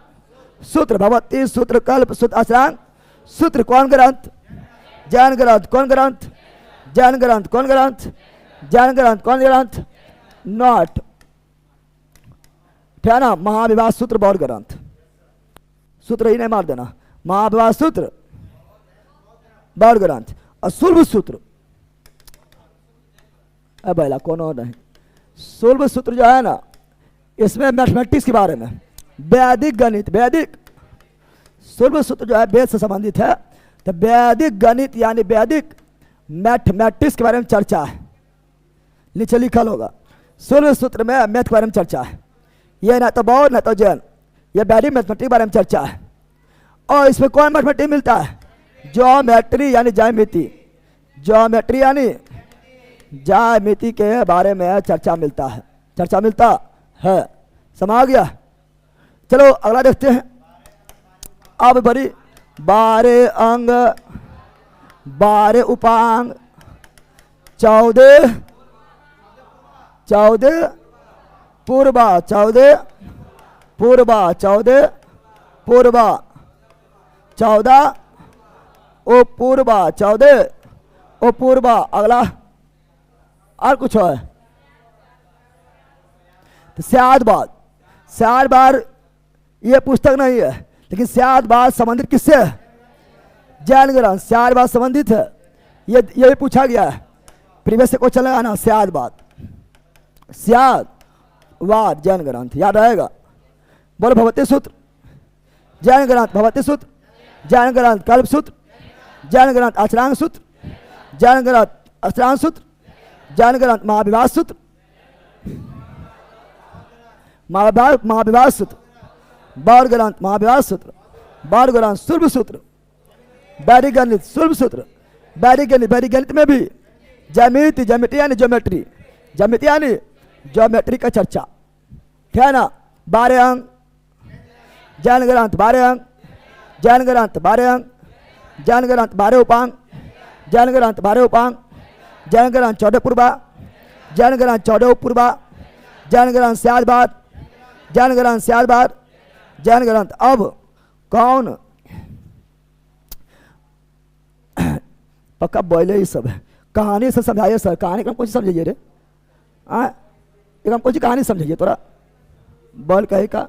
सूत्र, भगवती सूत्र, कल्प सूत्र, आचरांग सूत्र। कौन ग्रंथ? जैन ग्रंथ। कौन ग्रंथ? जैन ग्रंथ। कौन ग्रंथ? जैन ग्रंथ। कौन ग्रंथ? नॉट, ठीक है ना। महाविवाह सूत्र बौद्ध ग्रंथ, सूत्र ही नहीं मार देना। महाविवाह सूत्र बौद्ध ग्रंथ। और सुलभ सूत्र, अब बैला कौन और नहीं। शुल्ब सूत्र जो है ना, इसमें मैथमेटिक्स के बारे में, वैदिक गणित, वैदिक शुल्ब सूत्र जो है वेद से संबंधित है, तो वैदिक गणित यानी वैदिक मैथमेटिक्स के बारे में चर्चा है। नीचे लिखल होगा शुल्ब सूत्र में मैथ के बारे में चर्चा है। ये ना तो बौद्ध ना तो जैन, ये वैदिक मैथमेटिक्स के बारे में चर्चा है। और इसमें कौन मैथमेटिक्स मिलता है? ज्योमेट्री यानी ज्यामिति, ज्योमेट्री यानी ज्यामिति के बारे में चर्चा मिलता है, चर्चा मिलता है। समझ गया? चलो अगला देखते हैं। अब बड़ी 12 अंग, 12 उपांग, 14 पूर्वा, 14 पूर्वा, 14 पूर्वा, 14 ओ पूर्वा, 14 ओ पूर्वा। अगला और कुछ है तो स्यादबाद, स्यादबाद ये पुस्तक नहीं है, लेकिन स्यादबाद संबंधित किससे है? जैन ग्रंथ, स्यादबाद संबंधित है। ये भी पूछा गया है प्रीवियस से क्वेश्चन लगाना। स्यादबाद, स्यादवाद जैन ग्रंथ याद आएगा। बोलो भगवती सूत्र, जैन ग्रंथ भगवती सूत्र, जैन ग्रंथ कल्प सूत्र, जैन ग्रंथ अष्टांग सूत्र, जैन ग्रंथ अष्टांग सूत्र, जैन ग्रंथ महाविवाद सूत्र, महाविवाद सूत्र, बौद्ध ग्रंथ महाविवाद सूत्र, बौद्ध ग्रंथ शुल्ब सूत्र, वैदिक गणित शुल्ब सूत्र, वैदिक गणित, वैदिक गणित में भी ज्यामिति, ज्यामिति यानी ज्योमेट्री, ज्यामिति यानी ज्योमेट्री का चर्चा, ठीक है ना। 12 अंग, जैन ग्रंथ 12 अंग, जैन ग्रंथ 12 अंग, जैन ग्रंथ 12 उपांग, जैन ग्रंथ 12 उपांग, जैन ग्रंथ 14 पूर्वा, जैन ग्रंथ 14 पूर्वा, जैन ग्रंथ स्यादबाद, जैन ग्रंथ स्यादबाद, जैन ग्रंथ। अब कौन पक्का बोले ही सब है, कहानी से समझाइए सर, कहानी का कुछ समझिए रे, एकदम कुछ कहानी समझिए तोरा बोल कहे का,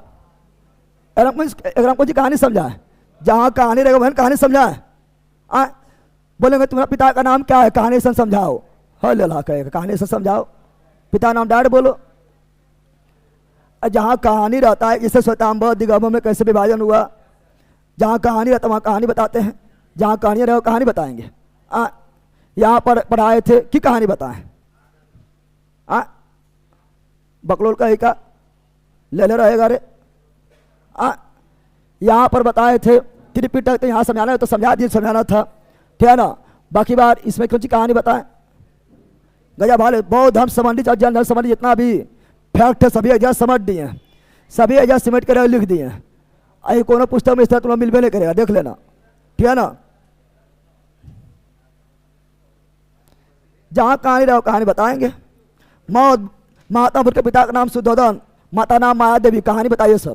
एकदम कुछ कहानी समझा है, जहाँ कहानी रहेगा वह कहानी समझा है। बोलेंगे तुम्हारा पिता का नाम क्या है, कहानी से समझाओ, हो ला कहेगा कहानी से समझाओ, पिता नाम डायरेक्ट बोलो। जहाँ कहानी रहता है, जैसे श्वेतांबर दिगंबर में कैसे विभाजन हुआ, जहाँ कहानी रहता है वहाँ कहानी बताते हैं, जहाँ कहानियाँ रहे कहानी बताएंगे। यहाँ पर पढ़ाए थे कि कहानी बताएं, बकलोल का ही का ले रहेगा रे। यहाँ पर बताए थे त्रिपिटक, तो यहाँ समझाना है तो समझा दिए, समझाना था, ठीक है ना। बाकी बार इसमें कौन सी कहानी बताएं, गजा भाले बौद्ध धर्म संबंधित और जैन धर्म संबंधित जितना भी फैक्ट है सभी एजाज समझ दिए हैं, सभी एजाज सिमट कर लिख दिए हैं। अभी कोनो पुस्तक में इस तरह तुम्हें मिलवे नहीं करेगा, देख लेना, ठीक है ना। जहाँ कहानी रहो कहानी बताएंगे। महात्मा के पिता का नाम शुद्धोधन, माता नाम माया देवी, कहानी बताइए सर,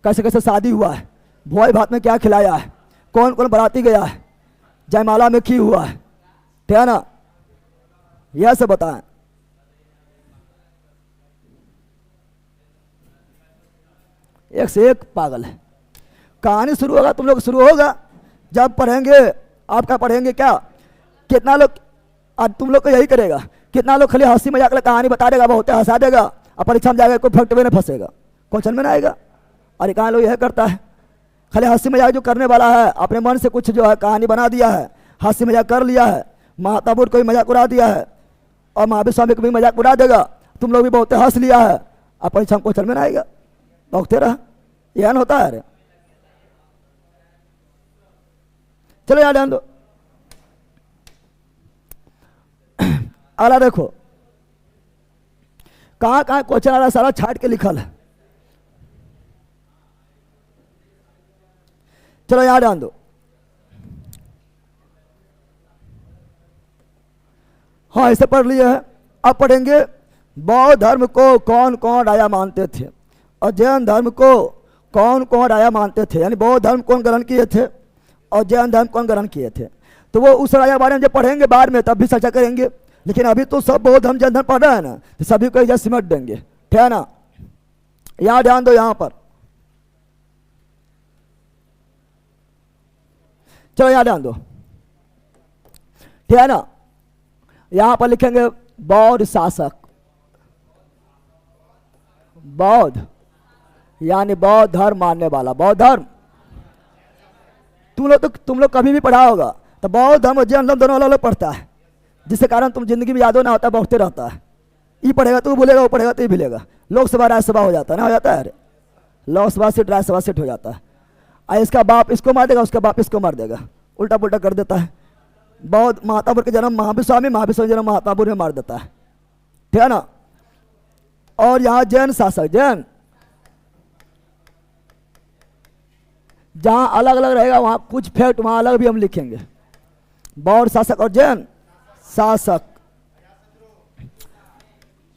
कैसे कैसे शादी हुआ है, भोज भात में क्या खिलाया है, कौन कौन बराती गया है, जयमाला में की हुआ है, ठीक है ना, यह सब बताएं। एक से एक पागल है। कहानी शुरू होगा तुम लोग शुरू होगा जब पढ़ेंगे, आपका पढ़ेंगे क्या, कितना लोग आज तुम लोग को यही करेगा, कितना लोग खाली हंसी मजाक कहानी बता देगा, बहुत हंसा देगा, और परीक्षा में जाएगा कोई फैक्ट में नहीं फंसेगा, क्वेश्चन में ना आएगा। और कहाँ लोग यह करता है, खाली हंसी मजाक जो करने वाला है अपने मन से कुछ जो है कहानी बना दिया है, हंसी मजाक कर लिया है, महात्मा बुद्ध को भी मजाक उड़ा दिया है और महावीर स्वामी को भी मजाक उड़ा देगा, तुम लोग भी बहुत हंस लिया है, और परीक्षा में क्वेश्चन में ना आएगा, भौंकते रहा, यह होता है। अरे चलो यार ध्यान दो। अगला देखो कहाँ कहाँ क्वेश्चन आ रहा है, सारा छाट के लिखल है। चलो यहां ध्यान दो। हाँ इसे पढ़ लिए है। अब पढ़ेंगे बौद्ध धर्म को कौन कौन राजा मानते थे और जैन धर्म को कौन कौन राजा मानते थे, यानी बौद्ध धर्म कौन ग्रहण किए थे और जैन धर्म कौन ग्रहण किए थे। तो वो उस राजा के बारे में जब पढ़ेंगे बाद में तब भी चर्चा करेंगे, लेकिन अभी तो सब बौद्ध धर्म जैन धर्म पढ़ रहे हैं ना, तो सभी को इधर सिमट देंगे, ठीक है ना। यहां ध्यान दो, यहां पर चलो यहां ध्यान दो, ठीक है ना। यहां पर लिखेंगे बौद्ध शासक, बौद्ध यानी बौद्ध धर्म मानने वाला, बौद्ध धर्म। तुम लोग कभी भी पढ़ा होगा तो बौद्ध धर्म और जैन धर्म दोनों अलग अलग पढ़ता है, जिसके कारण तुम जिंदगी में यादों ना होता, बढ़ते रहता है। ये पढ़ेगा तो भूलेगा, वो पढ़ेगा तो ही भूलेगा। लोकसभा राज्यसभा हो जाता है ना, हो जाता है, अरे लोकसभा सीट राज्यसभा सीट हो जाता है। इसका बाप इसको मार देगा, उसका बाप इसको मार देगा, उल्टा पुल्टा कर देता है। बौद्ध महातापुर के जन्म महावीर स्वामी, महावीर स्वामी जन्म महातापुर में मार देता है, ठीक है ना। और यहाँ जैन शासक, जैन जहां अलग अलग रहेगा वहां कुछ फैक्ट वहां अलग भी हम लिखेंगे। बौद्ध शासक और जैन शासक।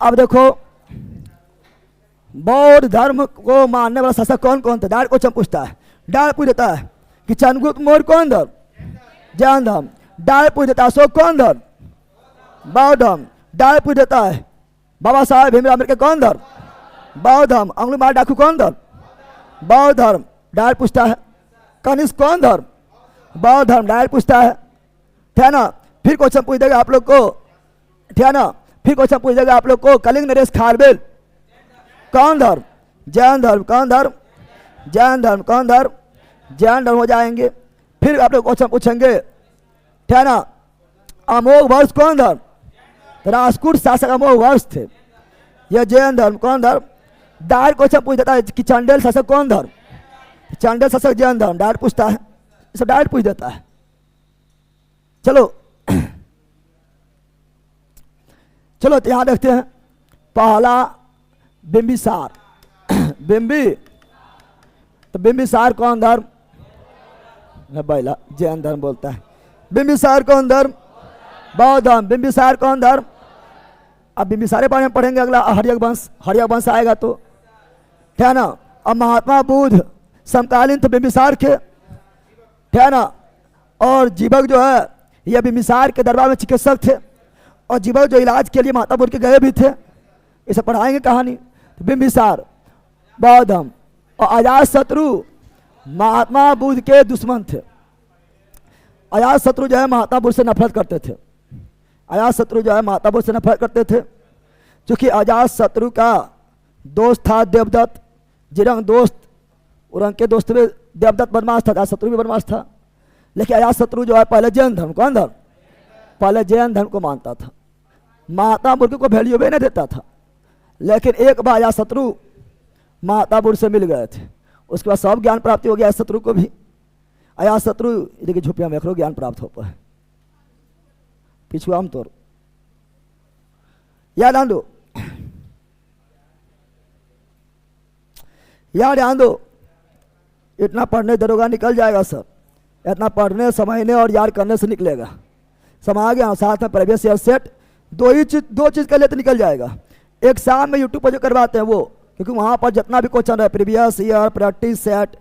अब देखो बौद्ध धर्म को मानने वाला शासक कौन कौन थे, डायरेक्ट क्वेश्चन पूछता है, डायरेक्ट पूछ देता है कि चंद्रगुप्त मौर्य कौन धर्म, जैन धर्म। डायरेक्ट पूछ देता है अशोक कौन धर्म, बौद्ध धर्म। डायरेक्ट पूछ देता है बाबा साहेब भीमराव अम्बेडकर कौन धर्म, बौद्ध धर्म। अंगुलीमाल डाकू कौन धर्म, बौद्ध धर्म। डायरेक्ट पूछता है कनिष्क कौन धर्म, बौद्ध धर्म। डायरेक्ट पूछता है, ठीक है ना। फिर क्वेश्चन पूछ देगा आप लोग को, ठीक है ना। फिर क्वेश्चन पूछ देगा आप लोग को कलिंग नरेश खारवेल कौन धर्म, जैन धर्म। कौन धर्म, जैन धर्म। कौन धर्म, जैन धर्म हो जाएंगे। फिर आप लोग क्वेश्चन पूछेंगे, ठीक है ना, अमोघ वर्ष कौन धर्म, राष्ट्रकूट शासक अमोघ वर्ष थे, यह जैन धर्म। कौन धर्म। डायरेक्ट क्वेश्चन पूछ देता है कि चांडेल शासक कौन धर्म, चांडेल शासक जैन धर्म। डायरेक्ट पूछता है, इसे डायरेक्ट पूछ देता है। चलो चलो तो यहां देखते हैं पहला बिंबिसार। बिंबी तो बिंबिसार कौन धर्म, बैला जैन धर्म बोलता है। बिंबिसार कौन धर्म, बौद्ध धर्म। बिंबिसार कौन धर्म। अब बिंबिसार बारे में पढ़ेंगे अगला हर्यवंश, हर्यवंश आएगा तो, ठीक है ना। अब महात्मा बुद्ध समकालीन थे बिंबिसार के, ठीक है ना। और जीवक जो है यह बिंबिसार के दरबार में चिकित्सक थे, और जीवक जो इलाज के लिए महात्मा बुद्ध के गए भी थे, इसे पढ़ाएंगे कहानी। तो बिंबिसार बौद्ध धर्म। और अजात शत्रु महात्मा बुद्ध के दुश्मन थे। अजात शत्रु जो है महात्मा बुद्ध से नफरत करते थे। अजात शत्रु जो है महात्मा बुद्ध से नफरत करते थे, क्योंकि अजात शत्रु का दोस्त था देवदत्त, जिरंग दोस्त, उरंग के दोस्त में देवदत्त बदमाश था, अजात शत्रु भी बदमाश था। लेकिन अजात शत्रु जो है पहले जैन धर्म, कौन धर्म, पहले जैन धर्म को मानता था, महात्मा बुद्ध को वैल्यू भी नहीं देता था। लेकिन एक बार अजात शत्रु महात्मा बुद्ध से मिल गए थे, उसके बाद सब ज्ञान प्राप्ति हो गया अजात शत्रु को भी। अजात शत्रु देखिए झुपिया में रखो, ज्ञान प्राप्त हो पाए पिछुआ हम तोड़ याद ध्यान दो, याद ध्यान दो। इतना पढ़ने दरोगा निकल जाएगा सर, इतना पढ़ने समझने और याद करने से निकलेगा। समा गया साथ में प्रीवियस ईयर सेट, दो चीज कर ले तो निकल जाएगा। एक शाम में यूट्यूब पर जो करवाते हैं वो, क्योंकि वहाँ पर जितना भी क्वेश्चन है प्रीवियस ईयर प्रैक्टिस सेट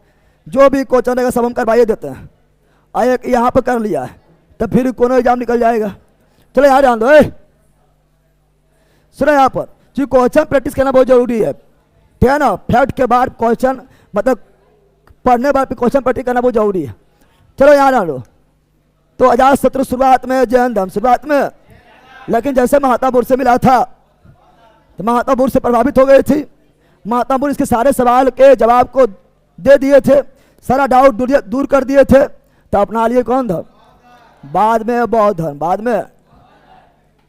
जो भी क्वेश्चन रहेगा सब हम करवाइए देते हैं। एक यहाँ पर कर लिया है तो फिर कोनो एग्जाम निकल जाएगा। चलो यहाँ ध्यान दो, सुनो यहाँ पर जो क्वेश्चन प्रैक्टिस करना बहुत जरूरी है, ठीक है ना। फैक्ट के बाद क्वेश्चन मतलब पढ़ने बाद क्वेश्चन प्रैक्टिस करना बहुत जरूरी है। चलो यहाँ ध्यान दो। तो अजात शत्रु शुरुआत में जैन धर्म शुरुआत में, लेकिन जैसे महात्मा बुद्ध से मिला था तो महात्मा बुद्ध से प्रभावित हो गई थी। महात्मा बुद्ध इसके सारे सवाल के जवाब को दे दिए थे, सारा डाउट दूर कर दिए थे, तो अपना लिए कौन धर्म, बाद में बौद्ध धर्म, बाद में।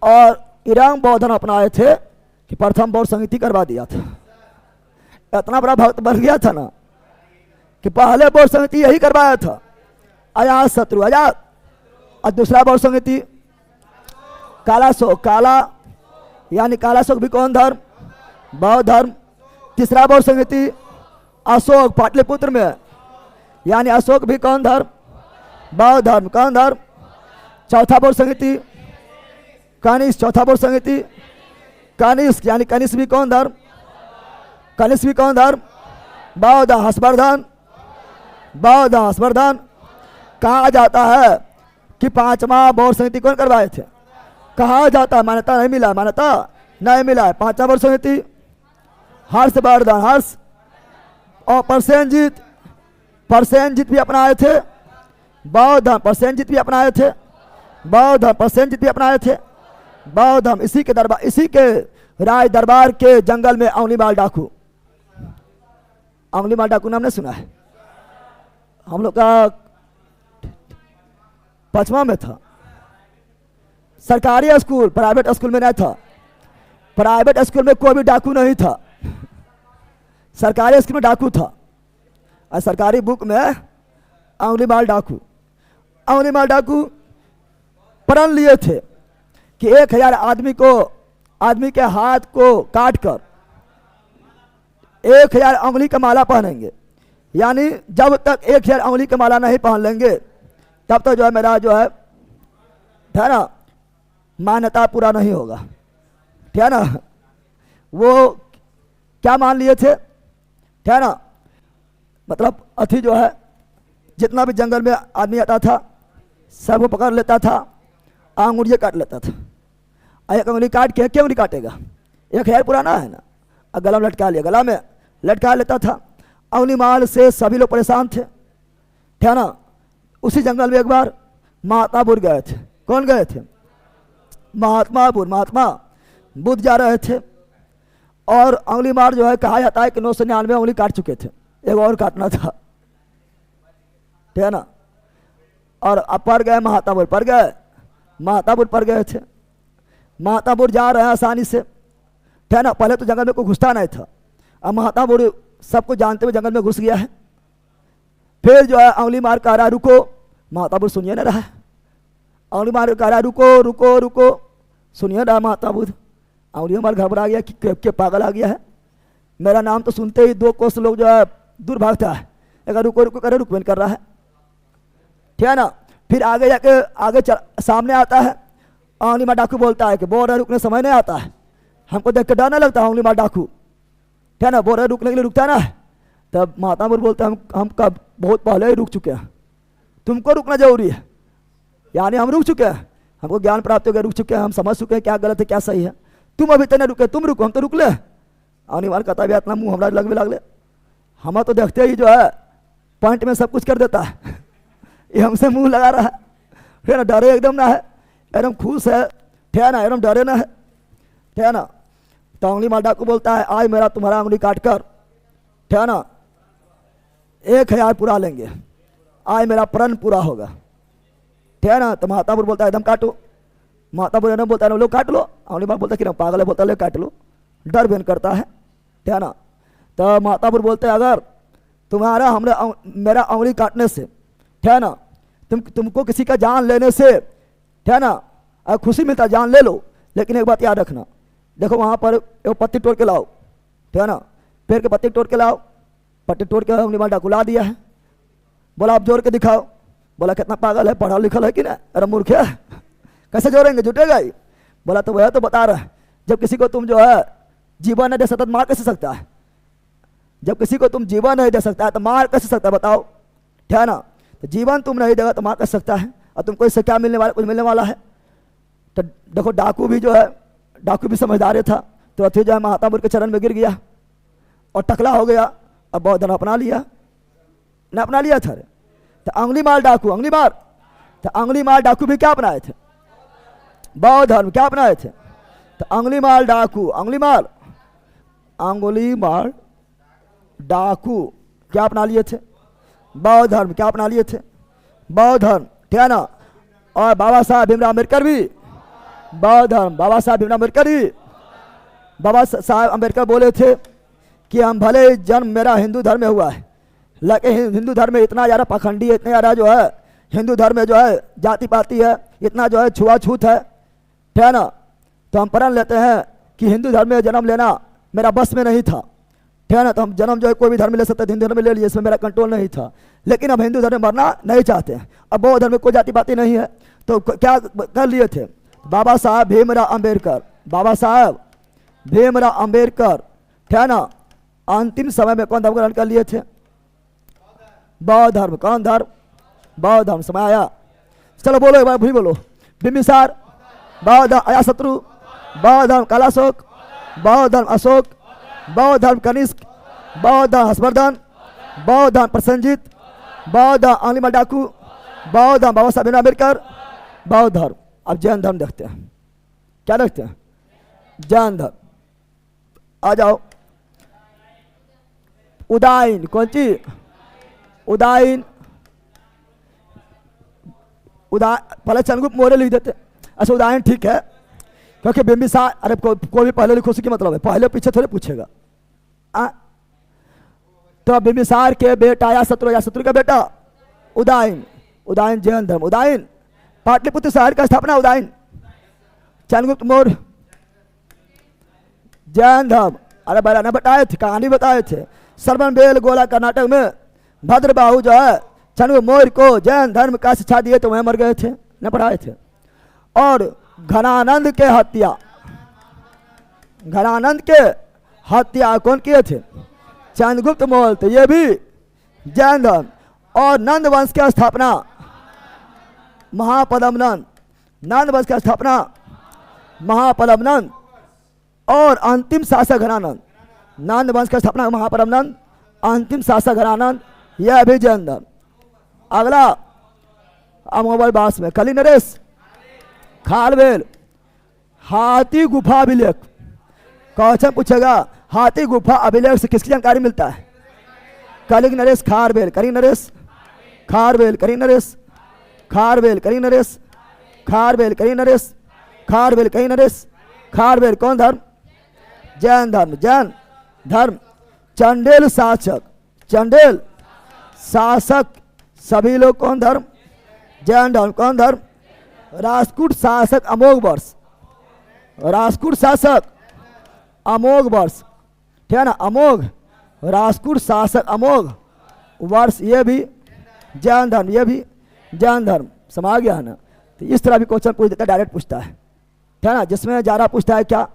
और ईरान बौद्ध धर्म अपनाए थे कि प्रथम बौद्ध संगीति करवा दिया था। इतना बड़ा भक्त बन गया था ना कि पहले बौद्ध संगीति यही करवाया था अजात शत्रु, अजात। और दूसरा बौद्ध संगीति कालाशोक, काला यानी कालाशोक भी कौन धर्म, बौद्ध धर्म। तीसरा बौद्ध संगीति अशोक पाटलिपुत्र में, यानी अशोक भी कौन धर्म, बौद्ध धर्म। कौन धर्म। चौथा बौद्ध संगीति कनिष्क, चौथा बौद्ध संगीति कनिष्क, यानी कनिष्क भी कौन धर्म, कनिष्क भी कौन धर्म, बौद्ध। हर्षवर्धन, बौद्ध हर्षवर्धन। कहा जाता है कि पांचवा बौद्ध संगीति कौन करवाए थे, कहा जाता है, मान्यता नहीं मिला, मान्यता नहीं मिला है। पांचवा बौद्ध संगीति हर्षवर्धन, हर्ष। और प्रसेनजीत, प्रसेनजीत भी अपनाए थे, बौद्ध। प्रसेनजीत भी अपनाए थे, बौद्ध। प्रसेनजीत भी अपनाए थे। बौद्ध धर्म, इसी के दरबार, इसी के राज दरबार के जंगल में अंगुलीमाल डाकू, अंगुलीमाल डाकू नाम नहीं सुना है? हम लोग का 5वां में था। सरकारी स्कूल, प्राइवेट स्कूल में नहीं था। प्राइवेट स्कूल में कोई भी डाकू नहीं था, सरकारी स्कूल में डाकू था। और सरकारी बुक में अंगुलीमाल डाकू, अंगुलीमाल डाकू प्रण लिए थे कि 1000 आदमी के हाथ को काट कर 1000 अंगुली का माला पहनेंगे। यानी जब तक 1000 अंगुली का माला नहीं पहन लेंगे तब तक जो है मेरा जो है ना मान्यता पूरा नहीं होगा, ठीक है ना। वो क्या मान लिए थे, ठीक है ना, मतलब अथी जो है जितना भी जंगल में आदमी आता था सबको पकड़ लेता था, अंगुलियाँ काट लेता था। एक अंगुली काट के क्यों नहीं काटेगा, 1000 पुराना है ना, और गला में लटका लिया, गला में लटका लेता था। अंगुलीमाल से सभी लोग परेशान थे, ठीक है ना। उसी जंगल में एक बार महात्मा बुद्ध गए थे। कौन गए थे? महात्मा बुद्ध जा रहे थे और अंगुलीमाल जो है कहा जाता है कि 999 अंगुली काट चुके थे, एक और काटना था, ठीक है ना। और अब पर गए महात्मा बुद्ध, पर गए महात्मा बुद्ध, पर गए थे। महात्मा बुद्ध जा रहे हैं आसानी से, ठीक है ना। पहले तो जंगल में कोई घुसता नहीं था, अब महात्मा बुद्ध सबको जानते हुए जंगल में घुस गया है। फिर जो है अंगुलीमाल कह रहा रुको, महात्मा बुद्ध सुनिए ना रहा है। अंगुलीमाल कह रहा रुको रुको रुको, सुनिए रहा महात्मा बुद्ध। अंगुलीमाल घबरा गया कि के पागल आ गया है, मेरा नाम तो सुनते ही 2 कोस लोग जो है दूर भागता है, अगर रुको रुको करे रुकवेन कर रहा है, ठीक है ना। फिर आगे जाके सामने आता है, अंगुलीमाल डाकू बोलता है कि बोल रहे रुकने समय नहीं आता है, हमको देख के डर नहीं लगता। अंगुलीमाल डाकू, ठीक है ना, बोल रहे रुकने के लिए रुकता ना है। तब महात्मा बुद्ध बोलते हैं हम कब बहुत पहले ही रुक चुके हैं, तुमको रुकना जरूरी है। यानी हम रुक चुके हैं, हमको ज्ञान प्राप्त हो गया, रुक चुके हैं, हम समझ चुके हैं क्या गलत है क्या सही है, तुम अभी तक नहीं रुके, तुम रुको, हम तो रुक ले। अंगुलीमाल कहता है इतना मुँह हमारा लगले, हम तो देखते ही जो है पॉइंट में सब कुछ कर देता है ये हमसे मुंह लगा रहा है, ठीक है ना। डरे एकदम ना है, एकदम खुश है, ठीक है ना, एकदम डरे ना है, ठीक है ना। तो अंगुलीमाल डाकू बोलता है आज मेरा तुम्हारा अंगुली काट कर, ठीक है ना, 1000 पूरा लेंगे, आज मेरा प्रण पूरा होगा, ठीक है ना। तो महात्मा बुद्ध बोलता है एकदम काटो। महात्मा बुद्ध ने बोलता है लोग काट लो। अंगुलीमाल बोलता है कि पागल है, बोलता है काट लो, डर बेन करता है, ठीक है ना। तो महात्मा बुद्ध बोलते हैं अगर तुम्हारा मेरा अंगुली काटने से, ठीक है ना, तुमको किसी का जान लेने से, ठीक है ना, अगर खुशी मिलता जान ले लो, लेकिन एक बात याद रखना, देखो वहाँ पर एक पत्ती तोड़ के लाओ, ठीक है ना, पेड़ के पत्ती तोड़ के लाओ, पत्ती तोड़ के अंगुलीमाल डाकू ला दिया है। बोला आप जोड़ के दिखाओ, बोला कितना पागल है, पढ़ा लिखा है कि ना, अरे मूर्ख है, कैसे जोड़ेंगे, जुटेगा ही। बोला तो वह तो बता रहा है, जब किसी को तुम जो है जीवन नहीं दे सकता मार कैसे सकता है, जब किसी को तुम जीवन नहीं दे सकता है तो मार कैसे सकता है बताओ, ठीक है ना। तो जीवन तुम नहीं देगा तो मार कैसे सकता है, और तुमको इससे क्या मिलने वाला, कुछ मिलने वाला है। तो देखो डाकू भी जो है, डाकू भी समझदार था, तो अथी जो है महात्मा बुद्ध के चरण में गिर गया और टकला हो गया, अब बौद्ध धर्म अपना लिया, न अपना लिया था। तो अंगुलीमाल डाकू, अंगुलीमाल डाकू भी क्या अपनाए थे, बौद्ध धर्म क्या अपनाए थे। तो अंगुलीमाल डाकू, अंगुलीमाल डाकू क्या अपना लिए थे, बौद्ध धर्म क्या अपना लिए थे, बौद्ध धर्म, ठीक है ना। और बाबा साहब भीमराव अम्बेडकर भी बौद्ध धर्म, बाबा साहब भीमराव अम्बेडकर भी, बाबा साहब अम्बेडकर बोले थे कि हम भले जन्म मेरा हिंदू धर्म में हुआ है, लेकिन हिंदू धर्म में इतना ज़्यादा पाखंडी है, इतना ज़्यादा जो है हिंदू धर्म में जो है जाति पाति है, इतना जो है छुआछूत है, ठीक है ना। तो हम प्रण लेते हैं कि हिंदू धर्म में जन्म लेना मेरा बस में नहीं था, ठीक है ना। तो हम जन्म जो है कोई भी धर्म में ले सकते थे, हिंदू धर्म में ले लिए, इसमें मेरा कंट्रोल नहीं था, लेकिन अब हिंदू धर्म में मरना नहीं चाहते हैं। अब बौद्ध धर्म में कोई जाति पाति नहीं है, तो क्या कर लिए थे बाबा साहब भीमराव अम्बेडकर, बाबा साहब भीमराव अम्बेडकर, ठीक है ना। अंतिम समय में कौन धर्म ग्रहण कर लिए थे, बौद्ध धर्म। कौन धर्म, बौद्ध धर्म। समय आया, चलो बोलो एक बार भी बोलो, बिंबिसार बौद्ध अजातशत्रु, बौद्ध धर्म कालाशोक, बौद्ध धर्म अशोक, बौद्ध धर्म कनिष्क, बौद्ध धर्म हर्षवर्धन, बौद्ध धर्म प्रसेनजीत, बौद्ध धर्म अंगुलीमाल डाकू, बौद्ध धर्म बाबा साहब भीमराव अम्बेडकर, बौद्ध धर्म। अब जैन धर्म देखते हैं, क्या रखते हैं? जैन धर्म। आ जाओ, उदाईन, कौन चीज? उदाईन, पहले चंद्रगुप्त मौर्य लिख देते। अच्छा उदाहरण ठीक है, क्योंकि बिंबिसार, अरे कोई भी पहले लिखो उसकी मतलब है, पहले पीछे थोड़े पूछेगा। तो बिंबिसार के बेटा या शत्रु का बेटा उदाईन, उदाईन जैन धर्म। उदाईन पाटलिपुत्र शहर का स्थापना उदाईन। चंद्रगुप्त मौर्य जैन धर्म। अरे बड़ा बताए थे, कहानी बताए थे। सरवनबेल गोला कर्नाटक में भद्रबाहु जो है चंद्रगुप्त मौर्य को जैन धर्म का शिक्षा दिए तो वह मर गए थे, न पढ़ाए थे। और घनानंद के हत्या, घनानंद के हत्या कौन किए थे? चंद्रगुप्त मौर्य। तो ये भी जैन धर्म। और नंद वंश की स्थापना महापद्मनंद, नंद वंश की स्थापना महापद्मनंद। और अंतिम शासक घनानंद, नंद वंश की स्थापना महापद्मनंद, अंतिम शासक घनानंद, यह भी जैन धर्म। अगला अमोबल बास में कली नरेश खालवेल हाथी गुफा अभिलेख। क्वेश्चन पूछेगा हाथी गुफा अभिलेख से किसकी जानकारी मिलता है? कलिंग नरेश खारवेल, कलिंग नरेश खारवेल, कलिंग नरेश खारवेल, कलिंग नरेश खारवेल, कलिंग नरेश खारवेल, कलिंग नरेश खारवेल। कौन धर्म? जैन धर्म, जैन धर्म। चंडेल शासक, चंडेल शासक सभी लोग कौन धर्म? जैन धर्म। कौन धर्म? राष्ट्रकूट शासक अमोघ वर्ष, राष्ट्रकूट शासक अमोघ वर्ष, ठीक है ना, अमोघ राष्ट्रकूट शासक अमोघ वर्ष, ये भी जैन धर्म, ये भी जैन धर्म। समझ गया है ना? तो इस तरह भी क्वेश्चन पूछ देता है, डायरेक्ट पूछता है, ठीक है ना। जिसमें ज़्यादा पूछता है क्या,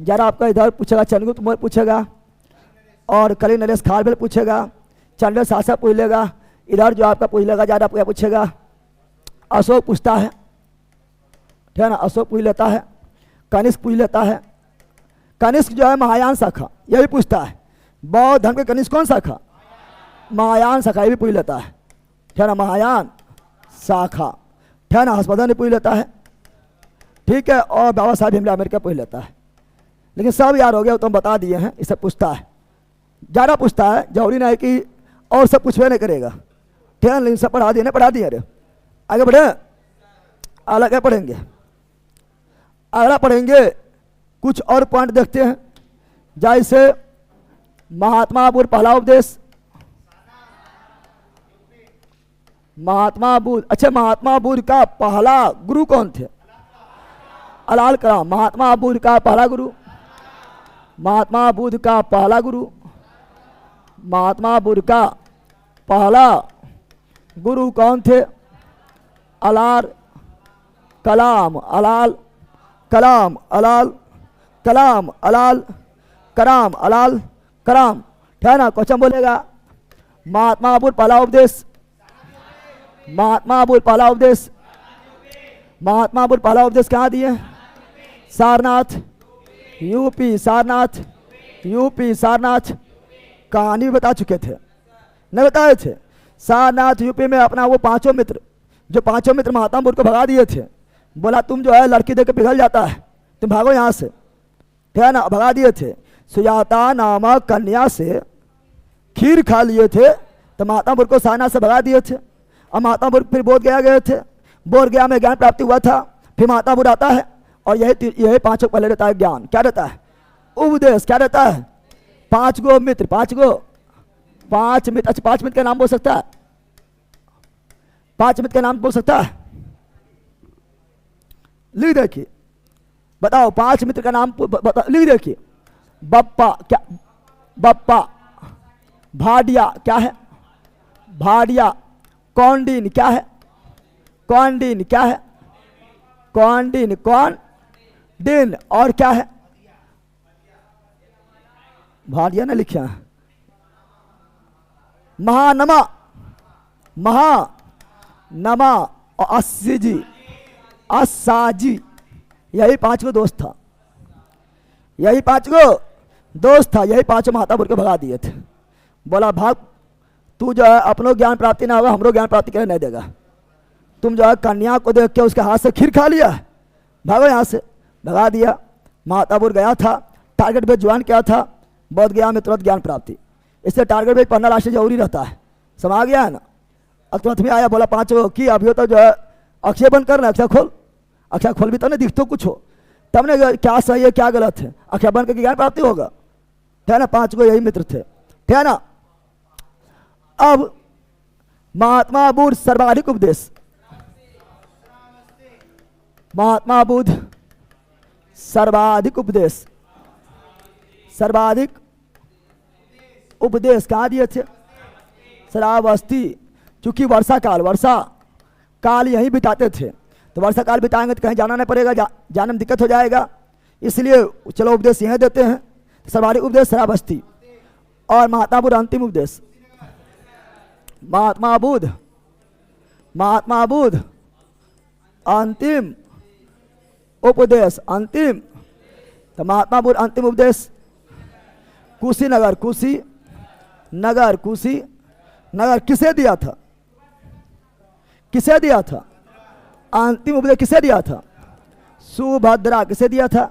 ज़्यादा आपका इधर पूछेगा चंद्रगुप्त मौर्य पूछेगा, और कलिंग नरेश खारवेल पूछेगा, चंडेल शासक पूछ लेगा, इधर जो आपका पूछ लेगा ज़्यादा क्या पूछेगा, अशोक पूछता है, ठीक है ना, अशोक पूछ लेता है, कनिष्क पूछ लेता है। कनिष्क जो है महायान शाखा, यह भी पूछता है। बौद्ध धर्म के कनिष्क कौन शाखा? महायान शाखा, ये भी पूछ लेता है, ठीक है ना, महायान शाखा, ठीक है ना। हर्षवर्धन भी पूछ लेता है, ठीक है। और बाबा साहब भीमराव अम्बेडकर पूछ लेता है। लेकिन सब याद हो गया, तो हम बता दिए हैं, इसे पूछता है, ज़्यादा पूछता है, जरूरी नहीं कि और सब पूछवे नहीं करेगा, ठीक है। लेकिन सब पढ़ा दिए, नहीं पढ़ा दिए। अरे आगे बढ़े, अलग पढ़ेंगे, अगला पढ़ेंगे कुछ और पॉइंट देखते हैं। जैसे महात्मा बुद्ध पहला उपदेश, महात्मा बुद्ध, अच्छा महात्मा बुद्ध का पहला गुरु कौन थे? अलाल कलाम। महात्मा बुद्ध का पहला गुरु, महात्मा बुद्ध का पहला गुरु, महात्मा बुद्ध का पहला गुरु कौन थे? अलाल कलाम, अलाल कलाम, अलाल कलाम, अलाल कलाम, अलाल कलाम, ठीक है ना। क्वेश्चन बोलेगा महात्मा बुद्ध पहला उपदेश, महात्मा बुद्ध पहला उपदेश, महात्मा बुद्ध पहला उपदेश कहाँ दिए? Sarnath UP, Sarnath UP, Sarnath. कहानी भी बता चुके थे, नहीं बताए थे? सारनाथ यूपी में अपना वो पांचों मित्र, जो पांचों मित्र महात्मा बुद्ध को भगा दिए थे, बोला तुम जो है लड़की देकर पिघल जाता है, तुम भागो यहाँ से, ठीक है ना, भगा दिए थे। सुजाता नामक कन्या से खीर खा लिए थे, तो महात्मा बुद्ध को सारनाथ से भगा दिए थे। और महात्मा बुद्ध फिर बोध गया गए थे, बोध गया में ज्ञान प्राप्ति हुआ था। फिर महात्मा बुद्ध आता है और यही पांचों पहले रहता है ज्ञान, क्या रहता है? उपदेश। क्या रहता है? पांच गो मित्र, पांच मित्र। अच्छा 5 मित्र का नाम बोल सकता है? 5 मित्र का नाम बोल सकता है? लिख देखिए, बताओ 5 मित्र का नाम लिख देखिए। बप्पा, क्या? बप्पा। भाडिया, क्या है? भाडिया। कौंडिन, क्या है? कौंडिन, क्या है? कौंडिन, कौन दिन। और क्या है? भाडिया ने लिखा है। महानमा, महानमा और अस्सी, असाजी। यही 5 गो दोस्त था, यही 5 गो दोस्त था, यही 5 महात्मा बुद्ध को भगा दिए थे। बोला भाग, तू जो है अपनो ज्ञान प्राप्ति ना होगा, हमरो ज्ञान प्राप्ति करने नहीं देगा। तुम जो है कन्या को देख के उसके हाथ से खीर खा लिया, भागो यहाँ से। भगा दिया। महातापुर गया था, टारगेट बेस ज्वाइन किया था, बौद्ध गया में तुरंत ज्ञान प्राप्ति। इससे टारगेट बेस पढ़ना राष्ट्रीय जरूरी रहता है, समा गया है ना। अब तुरंत में आया, बोला 5 की अभी तो जो है अक्षय बंद करना, अक्षय खोल, अक्षय खोल भी तो नहीं दिख तो कुछ हो, तब ने क्या सही है क्या गलत है, अक्षय बंद करके ज्ञान प्राप्ति होगा, है ना। 5 यही मित्र थे, है ना। अब महात्मा बुद्ध सर्वाधिक उपदेश, महात्मा बुद्ध सर्वाधिक उपदेश, सर्वाधिक उपदेश कहाँ दिए थे? श्रावस्ती। चूंकि वर्षा काल यहीं बिताते थे, तो वर्षा काल बिताएंगे तो कहीं जाना नहीं पड़ेगा, जाने में दिक्कत हो जाएगा, इसलिए चलो उपदेश यहीं देते हैं। सर्वाधिक उपदेश श्रावस्ती। और महात्मा बुद्ध अंतिम उपदेश, महात्मा बुद्ध अंतिम उपदेश, अंतिम। तो महात्मा बुद्ध अंतिम उपदेश कुशीनगर किसे दिया था? किसे दिया था? अंतिम उपदेश किसे दिया था? सुभद्रा। किसे दिया था?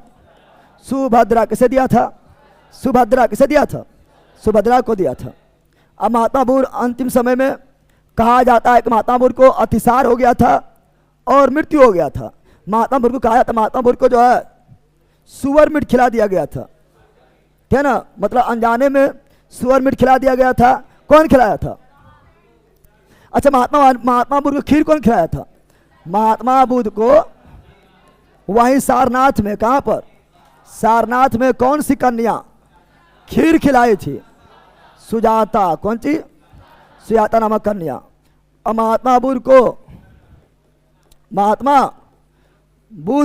सुभद्रा। किसे दिया था? सुभद्रा। किसे दिया था? सुभद्रा को दिया था। अब महात्मा बुद्ध अंतिम समय में कहा जाता है कि महात्मा बुद्ध को अतिसार हो गया था और मृत्यु हो गया था। महात्मा बुद्ध को कहा जाता, महात्मा बुद्ध को जो है सुअर मीट खिला दिया गया था, है ना। मतलब अनजाने में सुअर मीट खिला दिया गया था। कौन खिलाया था? अच्छा, महात्मा बुद्ध को खीर कौन खिलाया था? महात्मा बुद्ध को वहीं सारनाथ में, कहां पर? सारनाथ में कौन सी कन्या खीर खिलाई थी? सुजाता। कौन सी? सुजाता नामक कन्या। और महात्मा बुद्ध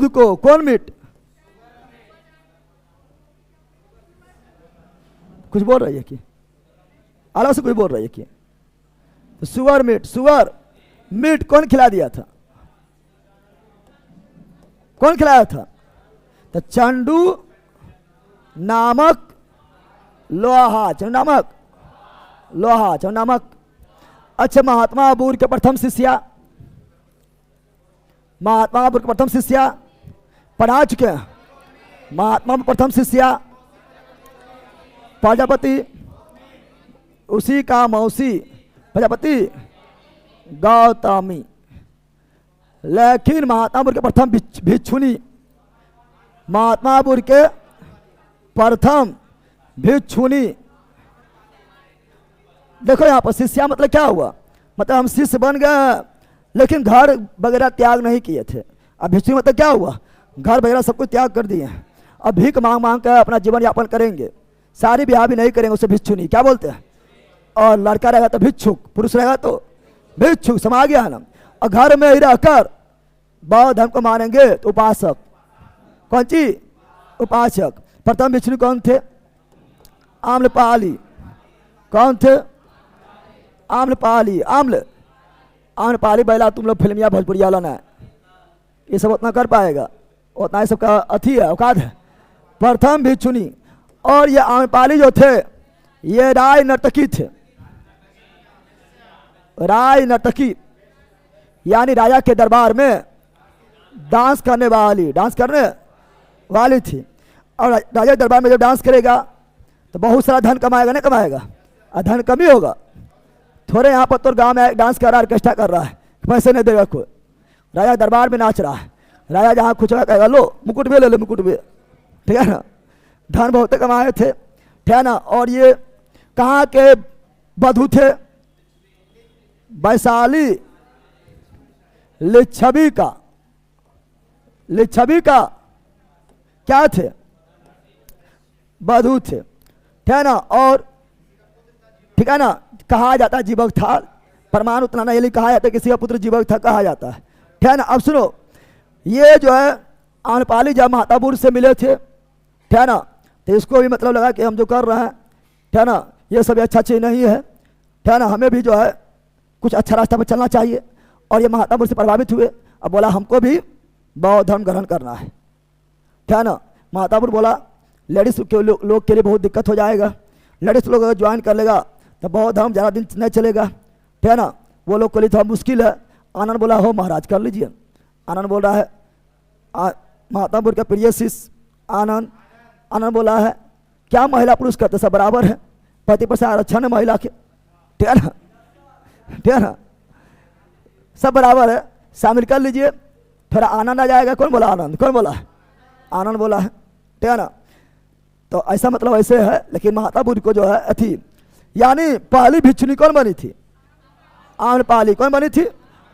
को कौन मीट? कुछ बोल रही है कि अलग से कोई बोल रही है कि? तो सुअर मीट कौन खिला दिया था? कौन खिलाया था? तो चंडू नामक लोहा, चंडू नामक। अच्छा, महात्मा बुद्ध के प्रथम शिष्या, महात्मा बुद्ध के प्रथम शिष्या पढ़ा चुके हैं। महात्मा प्रथम शिष्या प्रजापति, उसी का मौसी प्रजापति गौतमी। लेकिन महात्मा बुद्ध के प्रथम भिक्षुनी, महात्मा बुद्ध के प्रथम भिक्षुनी। देखो यहाँ पर शिष्या मतलब क्या हुआ? मतलब हम शिष्य बन गए लेकिन घर वगैरह त्याग नहीं किए थे। अब भिक्षु मतलब क्या हुआ? घर वगैरह सब कुछ त्याग कर दिए हैं, अब भीख मांग मांग कर अपना जीवन यापन करेंगे, शादी ब्याह भी नहीं करेंगे, उसे भिक्षुनी क्या बोलते हैं। और लड़का रहेगा तो भिक्षुक, पुरुष रहेगा तो भिक्षुक, समा गया है ना। और घर में ही रहकर बौद्ध धर्म को मानेंगे तो उपासक। कौन सी? उपासक। प्रथम भिक्षुनी कौन थे? आम्रपाली। कौन थे? आम्रपाली बैला। तुम लोग फिल्मिया भोजपुरिया लाना है, ये सब उतना कर पाएगा, उतना ये सबका अथी है, औकात है। प्रथम भिक्षुनी। और ये आम्रपाली जो थे ये राय नर्तकी थे, राय नर्तकी, यानी राजा के दरबार में डांस करने वाली थी। और राजा के दरबार में जब डांस करेगा तो बहुत सारा धन कमाएगा, नहीं कमाएगा? और धन कमी होगा थोड़े। यहाँ पर तो गांव में डांस कर रहा है, ऑर्केस्ट्रा कर रहा है, पैसे नहीं देगा कोई। राजा दरबार में नाच रहा है, राजा जहाँ कुछ कहेगा लो मुकुट भी ले लो, मुकुट भी, ठीक है ना। धन बहुत कमाए थे, ठीक है ना। और ये कहाँ के बधू थे? वैशाली लिच्छवी का क्या थे? बधू थे, ठीक है ना। और ठीक है ना, कहा जाता है जीवक था, प्रमाण उतना नहीं कहा जाता, किसी का पुत्र जीवक था कहा जाता है, ठीक है ना। अब सुनो, ये जो है आम्रपाली जब महात्मा बुद्ध से मिले थे, ठीक है ना, तो इसको भी मतलब लगा कि हम जो कर रहे हैं, ठीक है ना, ये सब अच्छा चीज नहीं है, ठीक है ना, हमें भी जो है कुछ अच्छा रास्ता पर चलना चाहिए। और ये महात्मा बुद्ध से प्रभावित हुए, अब बोला हमको भी बौद्ध धर्म ग्रहण करना है, ठीक है ना। महात्मा बुद्ध बोला लेडीज के लोग के लिए बहुत दिक्कत हो जाएगा, लेडीज लोग अगर ज्वाइन कर लेगा तो बौद्ध धर्म ज़्यादा दिन नहीं चलेगा, ठीक है ना, वो लोग के लिए थोड़ा मुश्किल है। आनंद बोला हो महाराज कर लीजिए। आनंद बोल रहा है महात्मा बुद्ध का प्रिय शिष्य आनंद, आनंद बोला है क्या महिला पुरुष करते सब बराबर है, 35% आरक्षण है महिला के, ठीक है ना, ठीक है ना, सब बराबर है, शामिल कर लीजिए, थोड़ा आनंद आ जाएगा। कौन बोला आनंद, कौन बोला है, आनंद बोला है, ठीक है ना। तो ऐसा मतलब ऐसे है, लेकिन महात्मा बुद्ध को जो है थी, यानी पहली भिक्षुणी कौन बनी थी, आम्रपाली। कौन बनी थी,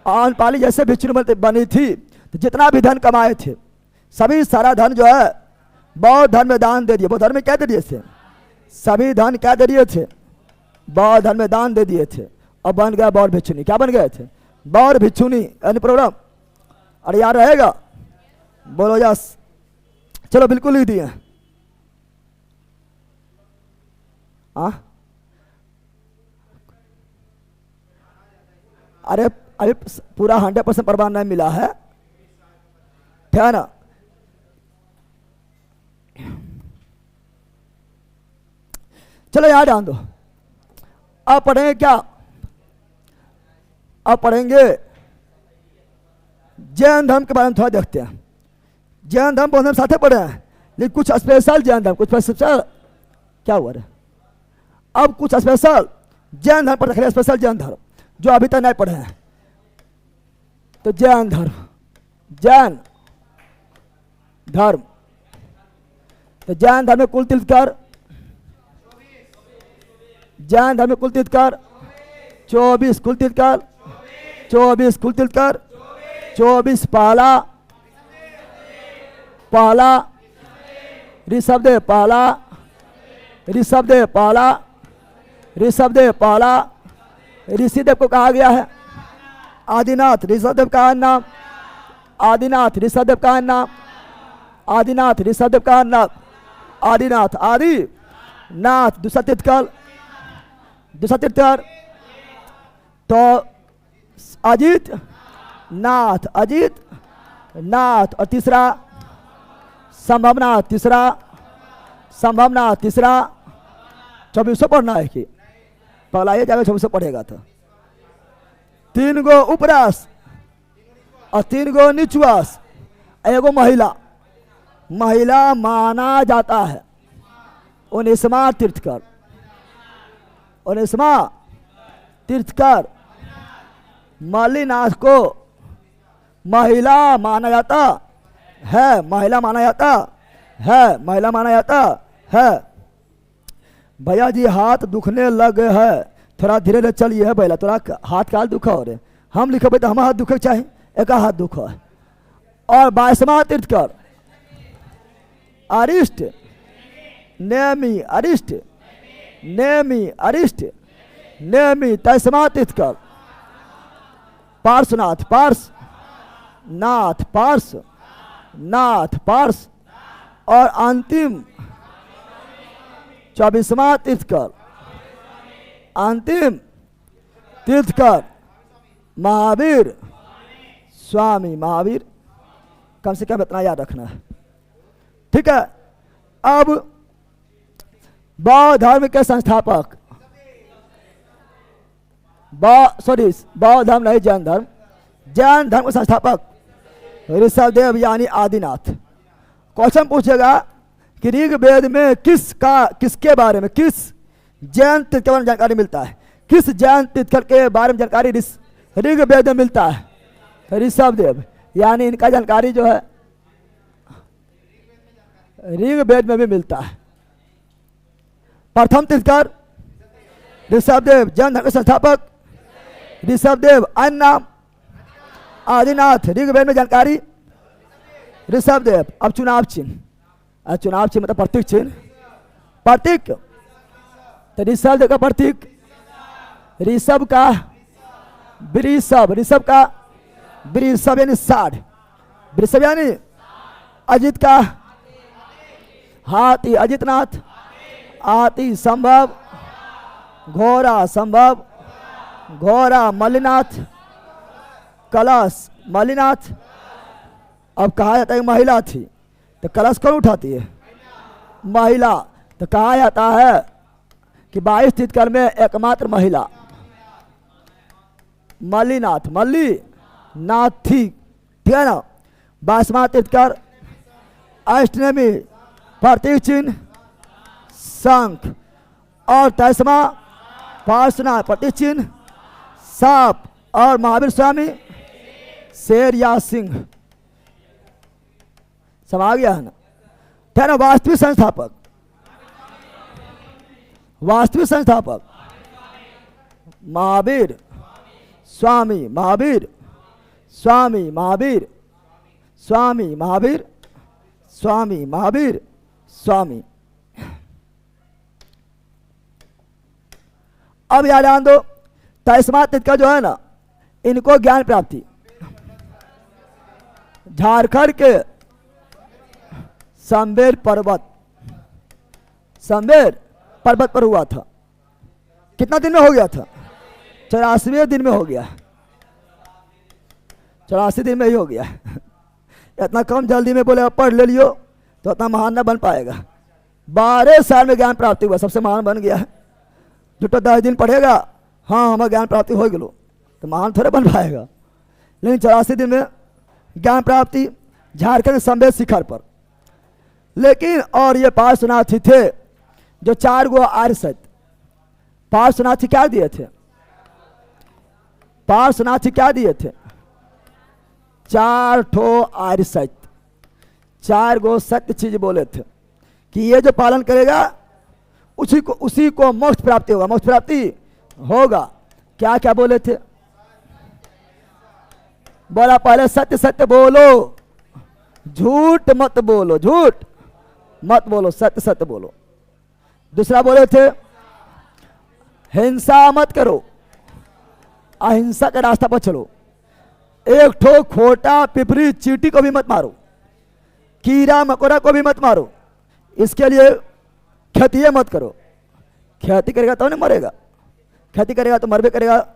आम्रपाली जैसे भिक्षुणी बनी थी, तो जितना भी धन कमाए थे सभी सारा धन जो है बौद्ध धर्म में दान दे दिए। बौद्ध धर्म में क्या दे दिए थे, सभी धन क्या दे दिए थे, बौद्ध धर्म में दान दे दिए थे, और बन गया बौद्ध भिक्षुणी। क्या बन गए थे, बौद्ध भिक्षुणी। एनी प्रॉब्लम, अरे याद रहेगा, बोलो यस, चलो बिल्कुल लिख दिए। अरे अभी पूरा 100% प्रमाण नहीं मिला है, ठीक है ना। चलो याद ध्यान दो। अब पढ़ेंगे क्या, अब पढ़ेंगे जैन धर्म के बारे में थोड़ा देखते हैं। जैन धर्म बहुत हम साथे पढ़े हैं, लेकिन कुछ स्पेशल जैन धर्म, कुछ स्पेशल क्या हुआ रे, अब कुछ स्पेशल जैन धर्म पर देख रहे हैं, स्पेशल जैन धर्म जो अभी तक नहीं पढ़े हैं। तो जैन धर्म, जैन धर्म, तो जैन धर्म में कुल तीर्थंकर, जैन धर्म में कुल तीर्थंकर 24 कुल तीर्थंकर, 24 कुल तीर्थंकर, 24 पहला, पहला ऋषभदेव, पहला ऋषभदेव, पहला ऋषभदेव, पहला ऋषिदेव को कहा गया है आदिनाथ। ऋषभदेव का नाम आदिनाथ, ऋषभदेव का नाम आदिनाथ, ऋषभदेव का नाम आदिनाथ, आदि नाथ। दूसरा तीर्थंकर, दूसरा तीर्थंकर तो अजित नाथ, अजित नाथ। और तीसरा संभवनाथ, तीसरा संभवनाथ, तीसरा 2400 पढ़ना है कि पहला ये जाकर 2400 पढ़ेगा। तो 3 गो उपरास और 3 गो निचवास, एगो महिला, महिला माना जाता है 19वां तीर्थंकर, 19वां तीर्थंकर मल्लिनाथ को महिला माना जाता है, महिला माना जाता है, महिला माना जाता है। भैया जी हाथ दुखने लगे है, थोड़ा धीरे धीरे चलिए है भैया, थोड़ा हाथ का दुखा हो रहे, हम लिखे भाई तो हमारा हाथ दुखे चाहिए, एक हाथ दुख है। और 22वां तीर्थंकर अरिष्ट नेमी, अरिष्ट नेमी, अरिष्ट नेमी। 23वां तीर्थंकर पार्श्वनाथ, पार्श्वनाथ, पार्श्वनाथ, पार्श्व। और अंतिम 24वां तीर्थंकर, अंतिम तीर्थंकर महावीर स्वामी, महावीर। कम से कम इतना याद रखना है, ठीक है। अब बौद्ध धर्म के संस्थापक, बौद्ध धर्म नहीं जैन धर्म, जैन धर्म के संस्थापक ऋषभदेव यानी आदिनाथ। क्वेश्चन पूछेगा कि ऋग्वेद में किसके बारे में, किस जैन तीर्थंकर के बारे में जानकारी मिलता है, किस जैन तीर्थंकर के बारे में जानकारी ऋग्वेद में मिलता है, ऋषभदेव। यानी इनका जानकारी जो है ऋग्वेद में भी मिलता है। प्रथम तीर्थंकर ऋषभदेव, जैन धर्म के संस्थापक ऋषभदेव। अन्य नाम आदिनाथ, ऋग्वेद में जानकारी ऋषभदेव। अब चुनाव चिन्ह, चुनाव चिन्ह मतलब प्रतीक चिन्ह, प्रतीक। तो ऋषभदेव का प्रतीक, ऋषभ का वृषभ, ऋषभ का वृषभ यानी 60, वृषभ यानी अजित का हाथी, अजितनाथ, हाथी संभव, घोड़ा संभव, घोड़ा मल्लिनाथ, कलश मल्लिनाथ। अब कहा जाता है महिला थी तो कलश कौन उठाती है, महिला। तो कहा जाता है कि 22 तीर्थंकर में एकमात्र महिला मल्लिनाथ, मल्लिनाथ थी, ठीक है ना। 22वां तीर्थंकर अष्टनेमी प्रतीक चिन्ह शंख, और तैसमा पार्श्वनाथ प्रतीक चिन्ह सांप, और महावीर स्वामी शेर या सिंह। समा गया है ना? तेरा वास्तविक संस्थापक, वास्तविक संस्थापक महावीर स्वामी, महावीर स्वामी, महावीर स्वामी, महावीर स्वामी, महावीर स्वामी। अब याद ध्यान दो, तैस्मात का जो है ना, इनको ज्ञान प्राप्ति झारखंड के संबेर पर्वत, संबेर पर्वत पर हुआ था। कितना दिन में हो गया था? 84वें दिन में हो गया, 84 दिन में ही हो गया। इतना कम जल्दी में बोले पढ़ ले लियो तो इतना महान ना बन पाएगा। 12 साल में ज्ञान प्राप्ति हुआ, सबसे महान बन गया है। जो तो 10 दिन पढ़ेगा, हाँ हमें ज्ञान प्राप्ति हो गलो, तो महान थोड़े बन पाएगा। लेकिन 84 दिन में ज्ञान प्राप्ति झारखंड संवेद शिखर पर। लेकिन और ये पार्श्वनाथी थे जो 4 गो आर्य सत्य, पार्श्वनाथी क्या दिए थे? पार्श्वनाथी क्या दिए थे? 4 ठो आर्य सत्य, 4 गो सत्य चीज बोले थे कि ये जो पालन करेगा उसी को मोक्ष प्राप्ति होगा, मोक्ष प्राप्ति होगा। क्या क्या बोले थे? बोला पहले सत्य सत्य बोलो, झूठ मत बोलो, झूठ मत बोलो, सत्य सत्य बोलो। दूसरा बोले थे हिंसा मत करो, अहिंसा का रास्ता पर चलो। एक ठो खोटा पिपरी चींटी को भी मत मारो, कीड़ा मकोड़ा को भी मत मारो, इसके लिए खेती मत करो। खेती करेगा तो नहीं मरेगा, खेती करेगा तो मरबे करेगा,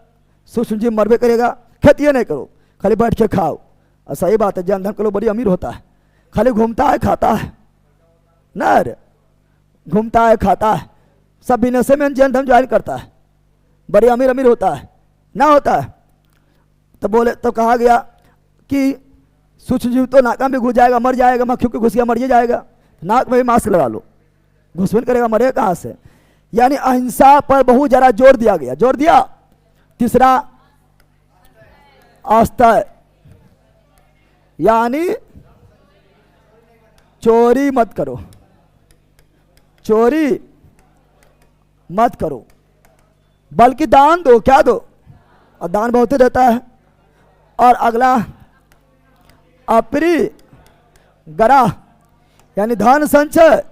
सूक्ष्म जीव मरबे करेगा। खेती नहीं करो, खाली बैठ के खाओ। और सही बात है, जन धन के लोग बड़ी अमीर होता है, खाली घूमता है खाता है ना, घूमता है खाता है, सब बिजनेस में जन धन ज्वाइन करता है, बड़े अमीर अमीर होता है ना, होता है। तो बोले तो कहा गया कि सूक्ष्म जीव तो नाक में भी घुस जाएगा, मर जाएगा, मक्खियों के घुस गया मर जाएगा, नाक में भी मास्क लगा लो, घुसपन करेगा मरेगा कहाँ से। यानी अहिंसा पर बहुत ज़्यादा जोर दिया गया, जोर दिया। तीसरा आस्था, यानी चोरी मत करो, चोरी मत करो, बल्कि दान दो। क्या दो? और दान बहुत ही देता है। और अगला अप्रिय ग्राह, यानी धन संचय,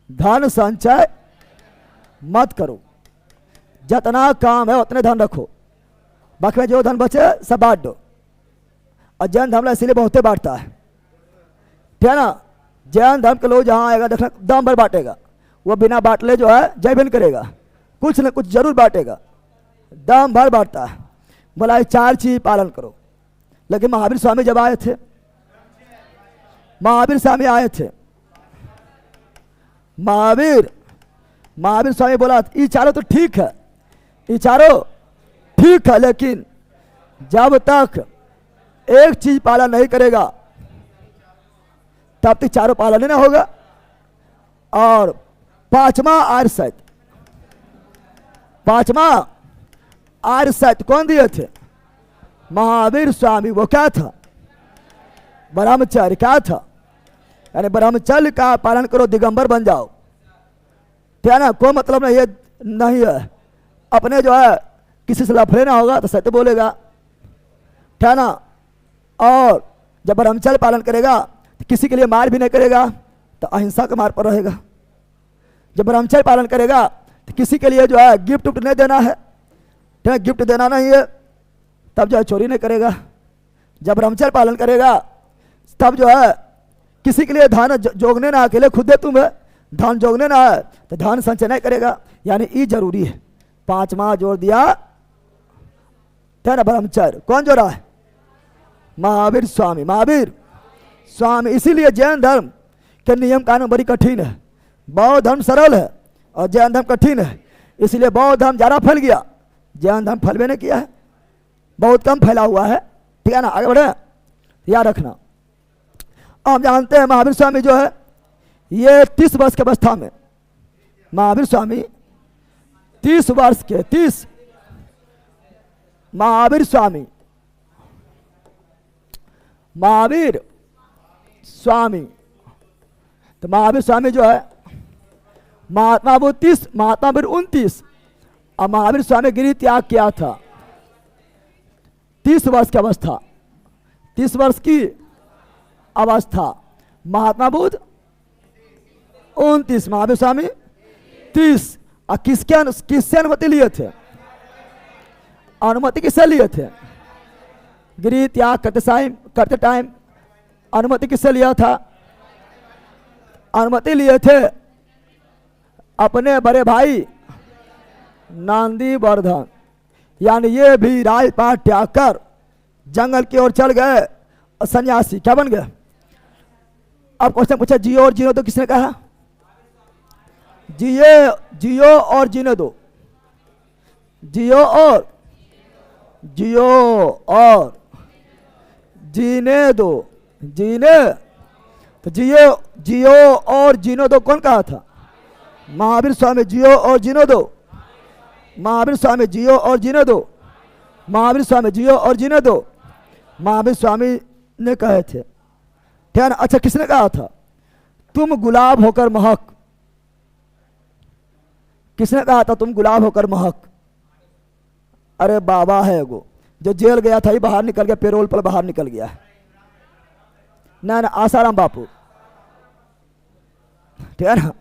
धन संचय मत करो। जितना काम है उतने धन रखो, बाकी में जो धन बचे सब बांट दो। और जैन धर्म इसीलिए बहुते बांटता है, ठीक है ना। जैन धर्म के लोग जहाँ आएगा देखना दम भर बांटेगा, वो बिना बांटले जो है जय भी नहीं करेगा, कुछ न कुछ जरूर बांटेगा, दम भर बांटता है। बोला 4 चीज पालन करो। लेकिन महावीर स्वामी जब आए थे, महावीर स्वामी आए थे, महावीर स्वामी बोला ये चारों तो ठीक है, ये चारों ठीक है, लेकिन जब तक एक चीज पालन नहीं करेगा तब तक चारों पालन नहीं होगा। और 5वां आर्य सत्य, 5वां आर्य सत्य कौन दिए थे? महावीर स्वामी। वो क्या था? ब्रह्मचर्य। क्या था? यानी ब्रह्मचर्य का पालन करो, दिगंबर बन जाओ, ठीक है ना। कोई मतलब नहीं, ये नहीं है अपने जो है किसी से लफड़े ना होगा तो सत्य बोलेगा, ठीक है ना। और जब ब्रह्मचर्य पालन करेगा तो किसी के लिए मार भी नहीं करेगा, तो अहिंसा के मार्ग पर रहेगा। जब ब्रह्मचर्य पालन करेगा तो किसी के लिए जो है गिफ्ट नहीं देना है, ठीक है, गिफ्ट देना नहीं है, तब जो है चोरी नहीं करेगा। जब ब्रह्मचर्य पालन करेगा तब जो है किसी के लिए धन जोगने ना, अकेले खुद दे तुम्हें धन जोगने ना है तो धन संचय नहीं करेगा। यानी ये जरूरी है। 5वां जोड़ दिया, ठीक है ना, ब्रह्मचर्य। कौन जोड़ा है? महावीर स्वामी। महावीर स्वामी। इसीलिए जैन धर्म के नियम कानून बड़ी कठिन है, बौद्ध धर्म सरल है और जैन धर्म कठिन है। इसलिए बौद्ध धर्म ज़्यादा फैल गया, जैन धर्म फैलवे नहीं किया है, बहुत कम फैला हुआ है, ठीक है ना। आगे बढ़े, याद रखना। हम जानते हैं महावीर स्वामी जो है ये 30 वर्ष की अवस्था में, महावीर स्वामी 30 वर्ष के, 30 महावीर स्वामी, महावीर स्वामी, तो महावीर स्वामी जो है महात्मा बुद्ध 30, महात्मा बुद्ध 29 और महावीर स्वामी गिरि त्याग किया था 30 वर्ष की अवस्था, 30 वर्ष की अवस्था, महात्मा बुद्ध 29, महावीर स्वामी 30। और किससे अनुमति लिए थे? अनुमति किससे लिए थे? गिरि त्याग करते टाइम अनुमति किससे लिया था? अनुमति लिए थे अपने बड़े भाई नंदी वर्धन, यानी ये भी राजपाट त्याग कर जंगल की ओर चल गए और सन्यासी क्या बन गए। अब क्वेश्चन पूछा जियो और जीने दो, किसने कहा? जियो और जीने दो, जियो और जीने दो, जीने, तो जियो और जीने दो कौन कहा था? महावीर स्वामी। जियो और जीने दो, महावीर स्वामी जियो और जीने दो, महावीर स्वामी जियो और जीने दो, महावीर स्वामी ने कहे थे। ठीक है ना? अच्छा, किसने कहा था? तुम गुलाब होकर महक, किसने कहा था तुम गुलाब होकर महक? अरे बाबा है वो जो जेल गया था, ही बाहर निकल गया, पेरोल पर बाहर निकल गया। ना आसाराम बापू, ठीक है ना,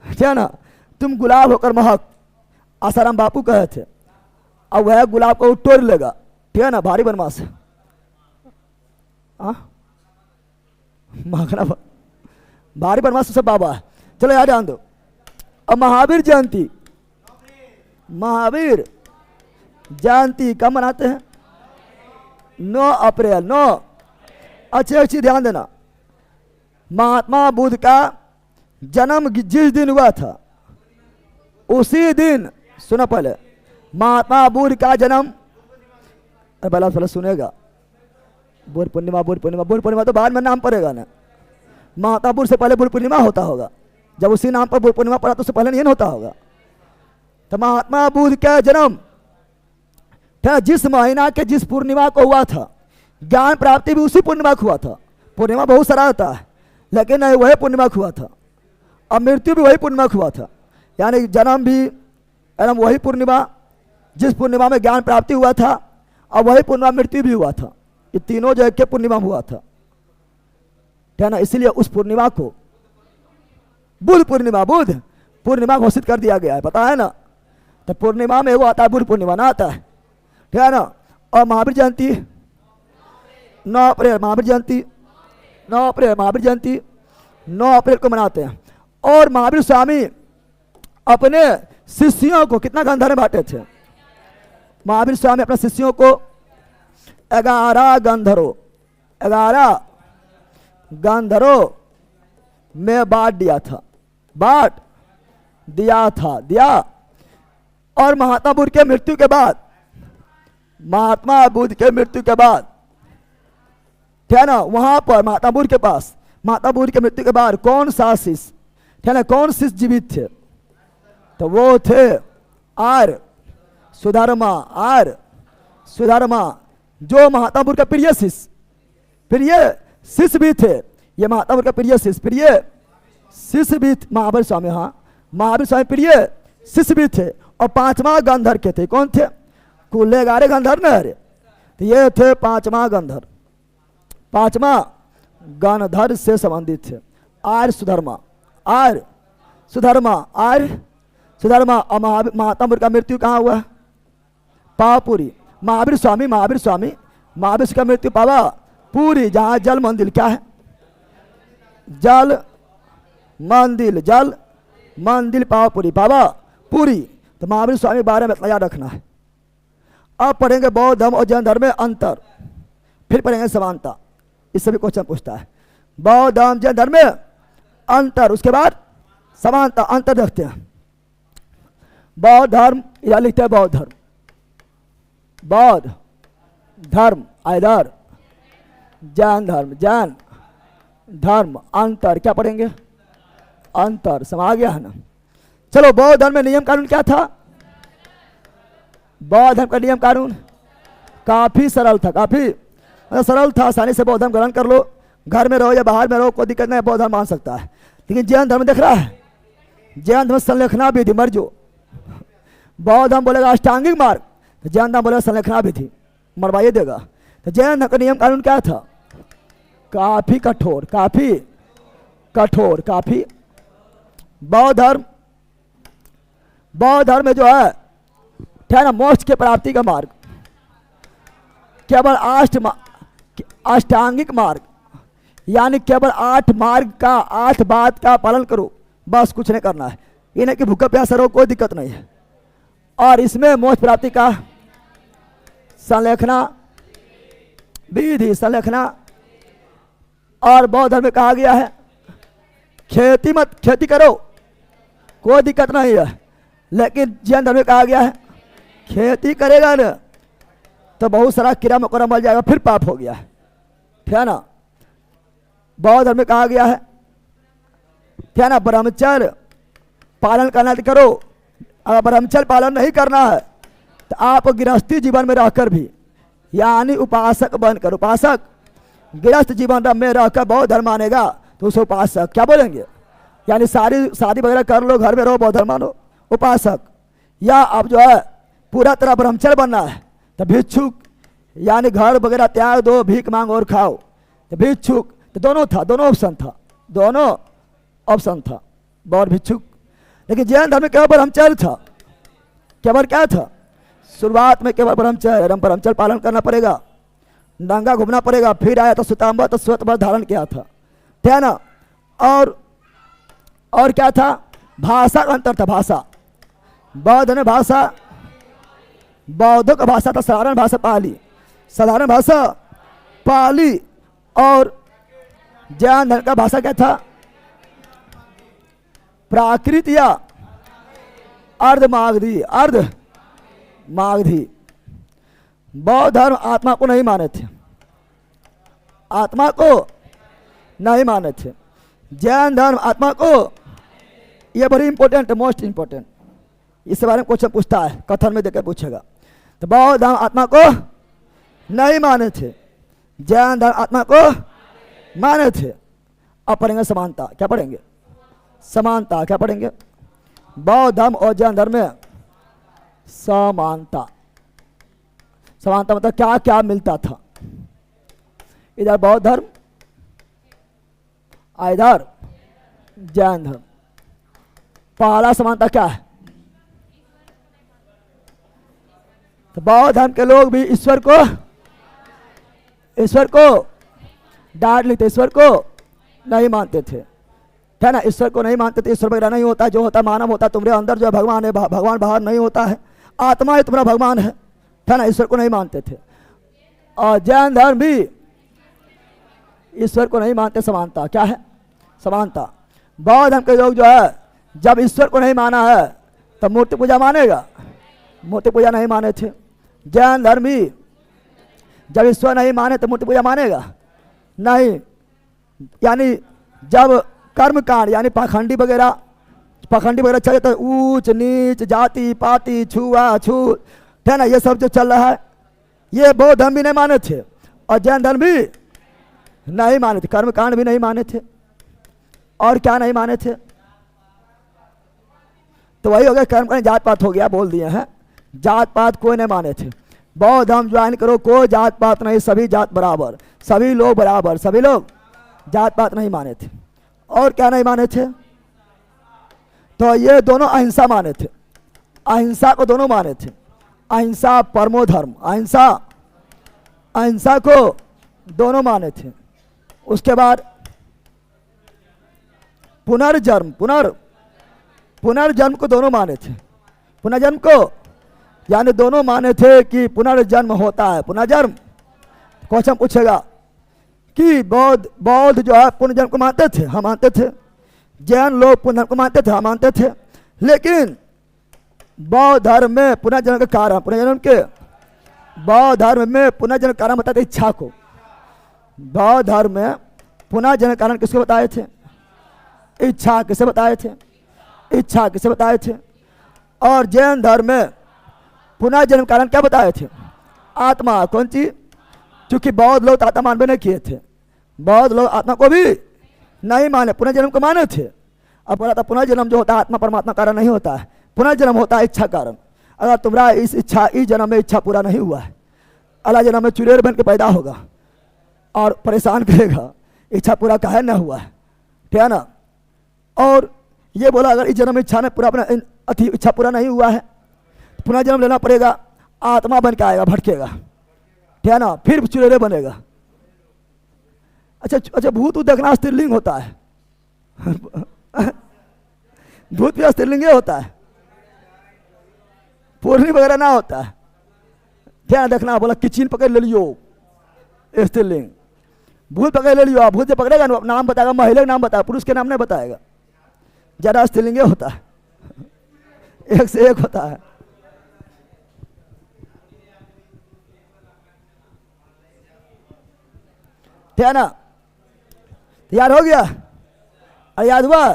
ठीक है ना, तुम गुलाब होकर महक, आसाराम बापू कहे थे। अब वह गुलाब को तोड़ लेगा, ठीक है ना, भारी बनवास महकना भारी बनवास सब बाबा है। चलो याद ध्यान दो। अब महावीर जयंती, महावीर जयंती कब मनाते हैं? 9 अप्रैल, 9। अच्छी ध्यान देना, महात्मा बुद्ध का जन्म जिस दिन हुआ था उसी दिन, सुना पहले, महात्मा बुद्ध का जन्म, पहले सुनेगा, बुद्ध पूर्णिमा, बुद्ध पूर्णिमा, बुद्ध पूर्णिमा तो बाद में नाम पड़ेगा ना, महात्मा बुद्ध से पहले बुद्ध पूर्णिमा होता होगा, जब उसी नाम पर बुद्ध पूर्णिमा पड़ा तो उससे पहले नहीं होता होगा। तो महात्मा बुद्ध का जन्म जिस महीना के जिस पूर्णिमा को हुआ था, ज्ञान प्राप्ति भी उसी पूर्णिमा को हुआ था। पूर्णिमा बहुत सारा आता है, लेकिन वही पूर्णिमा को हुआ था, और मृत्यु भी वही पूर्णिमा को हुआ था। यानी जन्म भी एकदम वही पूर्णिमा, जिस पूर्णिमा में ज्ञान प्राप्ति हुआ था, और वही पूर्णिमा मृत्यु भी हुआ था। ये तीनों जो एक पूर्णिमा हुआ था, ठीक है ना, इसीलिए उस पूर्णिमा को बुद्ध पूर्णिमा, बुद्ध पूर्णिमा घोषित कर दिया गया है, पता है ना। तो पूर्णिमा में वो आता है, बुद्ध पूर्णिमा ना आता है, ठीक है ना। और महावीर जयंती 9 अप्रैल, महावीर जयंती 9 अप्रैल, महावीर जयंती 9 अप्रैल को मनाते हैं। और महावीर स्वामी अपने शिष्यों को कितना गंधर्व बांटे थे? महावीर स्वामी अपने शिष्यों को 11 गंधर्वों, 11 गंधर्वों में बांट दिया था, बांट दिया था, दिया। और महात्मा बुद्ध के मृत्यु के बाद, महात्मा बुद्ध के मृत्यु के बाद, ठीक है ना, वहां पर महात्मा बुद्ध के पास, महात्मा बुद्ध के मृत्यु के बाद कौन सा शिष्य, ठीक है ना, कौन शिष्य जीवित थे? तो वो थे आर्य सुधर्मा, आर्य सुधर्मा, जो महात्मा बुद्ध का प्रिय शिष्य भी थे। ये महात्मा बुद्ध का प्रिय शिष्य भी महावीर स्वामी, हाँ, महावीर स्वामी प्रिय शिष्य भी थे। और 5वां गंधर्व के थे, कौन थे? कुल 11 गंधर्व न, अरे तो ये थे 5वां गंधर्व, 5वां गंधर्व से संबंधित थे। आर्य सुधर्मा, आर्य सुधर्मा, आर्य सुधर्मा। और महात्मा बुद्ध का मृत्यु कहाँ हुआ? पावापुरी। महावीर स्वामी का मृत्यु पावापुरी, जहाँ जल मंदिर, क्या है? जल मंदिर पावापुरी, पावापुरी। तो महावीर स्वामी बारे में याद रखना है। अब पढ़ेंगे बौद्ध धर्म और जैन धर्म में अंतर, फिर पढ़ेंगे समानता। इससे भी क्वेश्चन पूछता है, बौद्ध धर्म जैन धर्म में अंतर, उसके बाद समानता। अंतर देखते हैं। बौद्ध धर्म, या लिखते हैं बौद्ध धर्म, बौद्ध धर्म इधर, जैन धर्म, जैन धर्म, अंतर, क्या पढ़ेंगे? अंतर। समा गया है ना? चलो, बौद्ध धर्म में नियम कानून क्या था? बौद्ध धर्म का नियम कानून काफी सरल था, काफी सरल था। आसानी से बौद्ध धर्म ग्रहण कर लो, घर में रहो या बाहर में रहो, कोई दिक्कत नहीं, बौद्ध धर्म मान सकता है। लेकिन जैन धर्म देख रहा है, जैन धर्म संलेखना विधि मर जो। बौद्ध धर्म बोलेगा अष्टांगिक मार्ग, तो जैन धर्म बोलेगा संलेखना विधि, मरवाइए देगा। तो जैन धर्म का नियम कानून क्या था? काफी कठोर, काफी कठोर, काफी। बौद्ध धर्म में जो है ना, मोक्ष के प्राप्ति का मार्ग केवल अष्टांगिक मार्ग, यानी केवल 8 मार्ग का, 8 बात का पालन करो, बस कुछ नहीं करना है। ये नहीं कि भूखा प्यासा रहो, कोई दिक्कत नहीं है। और इसमें मोक्ष प्राप्ति का संलेखना विधि, संलेखना। और बौद्ध धर्म में कहा गया है खेती करो, कोई दिक्कत नहीं है। लेकिन जैन धर्म में कहा गया है खेती करेगा ना तो बहुत सारा कीड़ा मकोड़ा मर जाएगा, फिर पाप हो गया है ना? बौद्ध धर्म में कहा गया है ना, ब्रह्मचर्य पालन करना करो। अगर ब्रह्मचर्य पालन नहीं करना है तो आप गृहस्थी जीवन में रहकर भी, यानी उपासक बनकर, उपासक गृहस्थ जीवन में रहकर बौद्ध धर्म मानेगा तो उसे उपासक क्या बोलेंगे? यानी सारी शादी वगैरह कर लो, घर में रहो, बौद्ध धर्म मानो, उपासक। या अब जो है पूरा तरह ब्रह्मचर्य बनना है तो भिक्षुक, यानी घर वगैरह त्याग दो, भीख मांग और खाओ, तो भिक्षुक। तो दोनों था, दोनों ऑप्शन था, बौद्ध भिक्षुक। लेकिन जैन धर्म में केवल ब्रह्मचर्य था, केवल क्या था? शुरुआत में केवल ब्रह्मचर्य, ब्रह्मचर्य पालन करना पड़ेगा, नंगा घूमना पड़ेगा। फिर आया तो श्वेतांबर, तो श्वेत वस्त्र धारण किया था, है ना? और क्या था? भाषा का अंतर था, भाषा। बौद्ध ने भाषा, बौद्धों का भाषा था साधारण भाषा पाली, साधारण भाषा पाली। और जैन धर्म का भाषा क्या था? प्राकृत या अर्धमागधी, अर्धमागधी। बौद्ध धर्म आत्मा को नहीं माने थे, आत्मा को नहीं माने थे। जैन धर्म आत्मा को, ये बड़ी इंपॉर्टेंट है, मोस्ट इंपॉर्टेंट। इसके बारे में क्वेश्चन पूछता है, कथन में देकर पूछेगा। तो बौद्ध धर्म आत्मा को नहीं माने थे, जैन धर्म आत्मा को माने थे। अब पढ़ेंगे समानता, क्या पढ़ेंगे? समानता, क्या पढ़ेंगे? बौद्ध धर्म और जैन धर्म में समानता। समानता मतलब क्या क्या मिलता था? इधर बौद्ध धर्म, इधर जैन धर्म। पहला समानता क्या है? तो बौद्ध धर्म के लोग भी ईश्वर को डांट लेते, ईश्वर को नहीं मानते थे, है ना? ईश्वर को नहीं मानते थे। ईश्वर वगैरह नहीं होता, जो होता मानव होता। तुम्हारे अंदर जो भगवान है, भगवान बाहर नहीं होता है, आत्मा ही तुम्हारा भगवान है ना? ईश्वर को नहीं मानते थे। और जैन धर्म भी ईश्वर को नहीं मानते। समानता क्या है? समानता। बौद्ध धर्म के लोग जो है, जब ईश्वर को नहीं माना है तब मूर्ति पूजा मानेगा? मूर्ति पूजा नहीं माने थे। जैन धर्म भी जब ईश्वर नहीं माने तो मूर्ति पूजा मानेगा? नहीं। यानी जब कर्म कांड, यानी पाखंडी वगैरह चले तो ऊंच नीच, जाति पाति, छुआछूत, है ना, ये सब जो चल रहा है, ये बौद्ध धर्म भी नहीं माने थे और जैन धर्म भी नहीं माने थे। कर्म कांड भी नहीं माने थे। और क्या नहीं माने थे? तो वही हो गया, कर्म कांड, जात पात हो गया, बोल दिए हैं। जात पात कोई नहीं माने थे। बौद्ध धर्म ज्वाइन करो, कोई जात पात नहीं, सभी जात बराबर, सभी लोग बराबर, सभी लोग जात पात नहीं माने थे। और क्या नहीं माने थे? तो ये दोनों अहिंसा माने थे, अहिंसा को दोनों माने थे। अहिंसा परमो धर्म, अहिंसा को दोनों माने थे। उसके बाद पुनर्जन्म, पुनर्जन्म को दोनों माने थे। पुनर्जन्म को यानी दोनों माने थे कि पुनर्जन्म होता है। पुनर्जन्म क्वेश्चन पूछेगा कि बौद्ध जो है पुनर्जन्म को मानते थे, हम मानते थे। जैन लोग पुनर्जन्म को मानते थे, हम मानते थे। लेकिन बौद्ध धर्म में पुनर्जन्म के कारण, बौद्ध धर्म में पुनर्जन्म कारण बताते इच्छा को। बौद्ध धर्म में पुनः जन्म कारण किसको बताए थे? इच्छा किसे बताए थे? इच्छा किसे बताए थे? और जैन धर्म में पुनः जन्म कारण क्या बताए थे? आत्मा। कौन चीज? क्योंकि बौद्ध लोग आत्मा मानवे नहीं किए थे, बौद्ध लोग आत्मा को भी नहीं माने, पुनर्जन्म को माने थे। अब बोला था पुनर्जन्म जो होता है आत्मा परमात्मा कारण नहीं होता है, पुनर्जन्म होता है इच्छा कारण। अगर तुम्हारा इस जन्म में इच्छा पूरा नहीं हुआ है, अगला जन्म में चुड़ैल बन के पैदा होगा और परेशान करेगा, इच्छा पूरा काहे न हुआ है, ठीक है ना। और ये बोला अगर इस जन्म में इच्छा ने पूरा अपना इच्छा पूरा नहीं हुआ है, पुनर्जन्म लेना पड़ेगा, आत्मा बन के आएगा, भटकेगा, ठीक है ना, फिर चुड़ैल बनेगा। अच्छा, भूत देखना स्त्रीलिंग होता है भूत भी स्त्रीलिंग होता है, पूर्णी वगैरह ना होता है। ध्यान देखना, बोला किचिन पकड़ ले लियो, स्त्रीलिंग। भूत पकड़ ले लियो, भूत जब पकड़ेगा नाम बताएगा, महिला का नाम बताएगा, पुरुष के नाम नहीं बताएगा, ज्यादा स्त्रीलिंग होता है, एक से एक होता है। ठीक है ना, तैयार हो गया? अरे याद हुआ?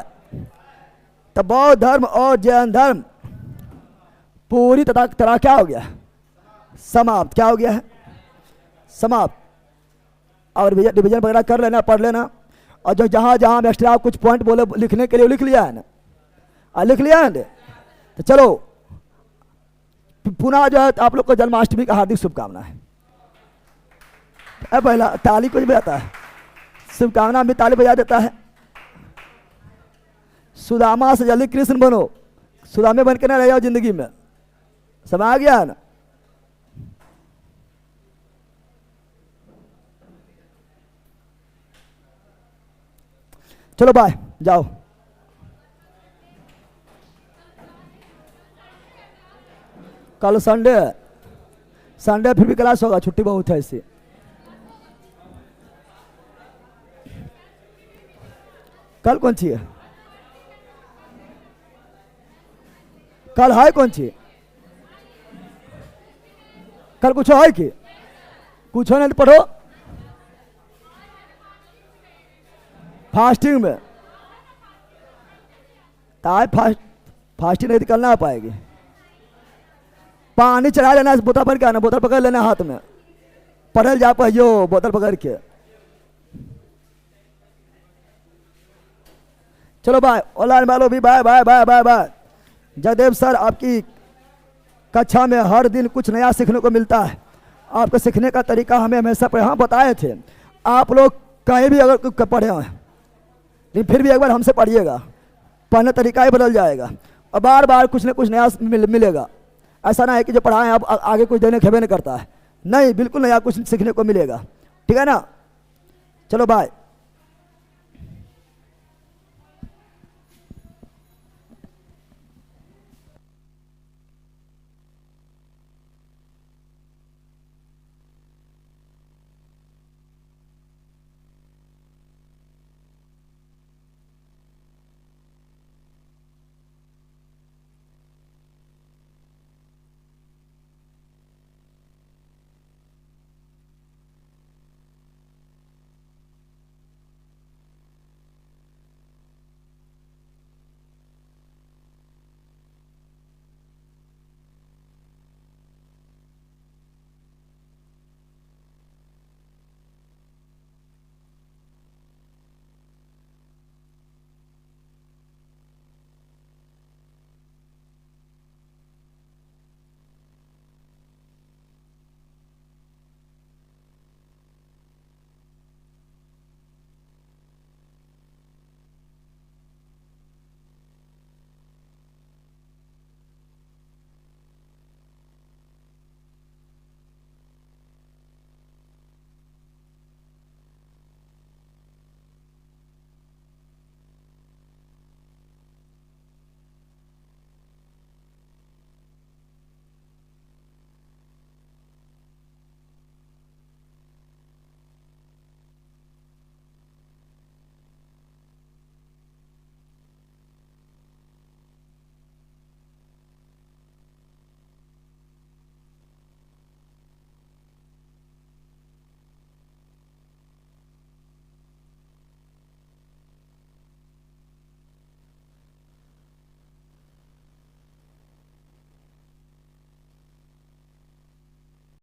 तो बौद्ध धर्म और जैन धर्म पूरी तरह क्या हो गया? समाप्त। क्या हो गया है? समाप्त। और डिवीजन वगैरह कर लेना, पढ़ लेना, और जो जहाँ जहाँ एक्स्ट्रा कुछ पॉइंट बोले लिखने के लिए लिख लिया है ना, लिख लिया है ना। तो चलो पुनः जो है आप लोग को जन्माष्टमी का हार्दिक शुभकामनाएं। पहला ताली कुछ बजाता है, शुभकामना भी ताली बजा देता है। सुदामा से जल्दी कृष्ण बनो, सुदामे बन के ना रह जाओ जिंदगी में, समझ आ गया ना। चलो बाय, जाओ। कल संडे है, संडे फिर भी क्लास होगा, छुट्टी बहुत है इससे। कल कौन सी है? कल है कौन सी? कल कुछ है कि कुछ नहीं तो पढ़ो। फास्टिंग में ताज फास्टिंग नहीं निकलना आ पाएगी। पानी चढ़ा लेना, बोतल भर के आना, बोतल पकड़ लेना हाथ में, पढ़ल जा पाइयो बोतल पकड़ के। चलो बाय, ऑनलाइन वालों भी bye bye bye bye bye. Jaidev sir, आपकी कक्षा में हर दिन कुछ नया सीखने को मिलता है। आपको सीखने का तरीका हमें हमेशा यहाँ बताए थे। आप लोग कहीं भी अगर पढ़े हैं, लेकिन फिर भी एक बार हमसे पढ़िएगा, पढ़ने तरीका ही बदल जाएगा और बार बार कुछ न कुछ नया मिलेगा। ऐसा ना है कि जो पढ़ाएं अब आगे कुछ देने खेबे नहीं करता है, नहीं, बिल्कुल नया कुछ सीखने को मिलेगा। ठीक है ना, चलो बाय।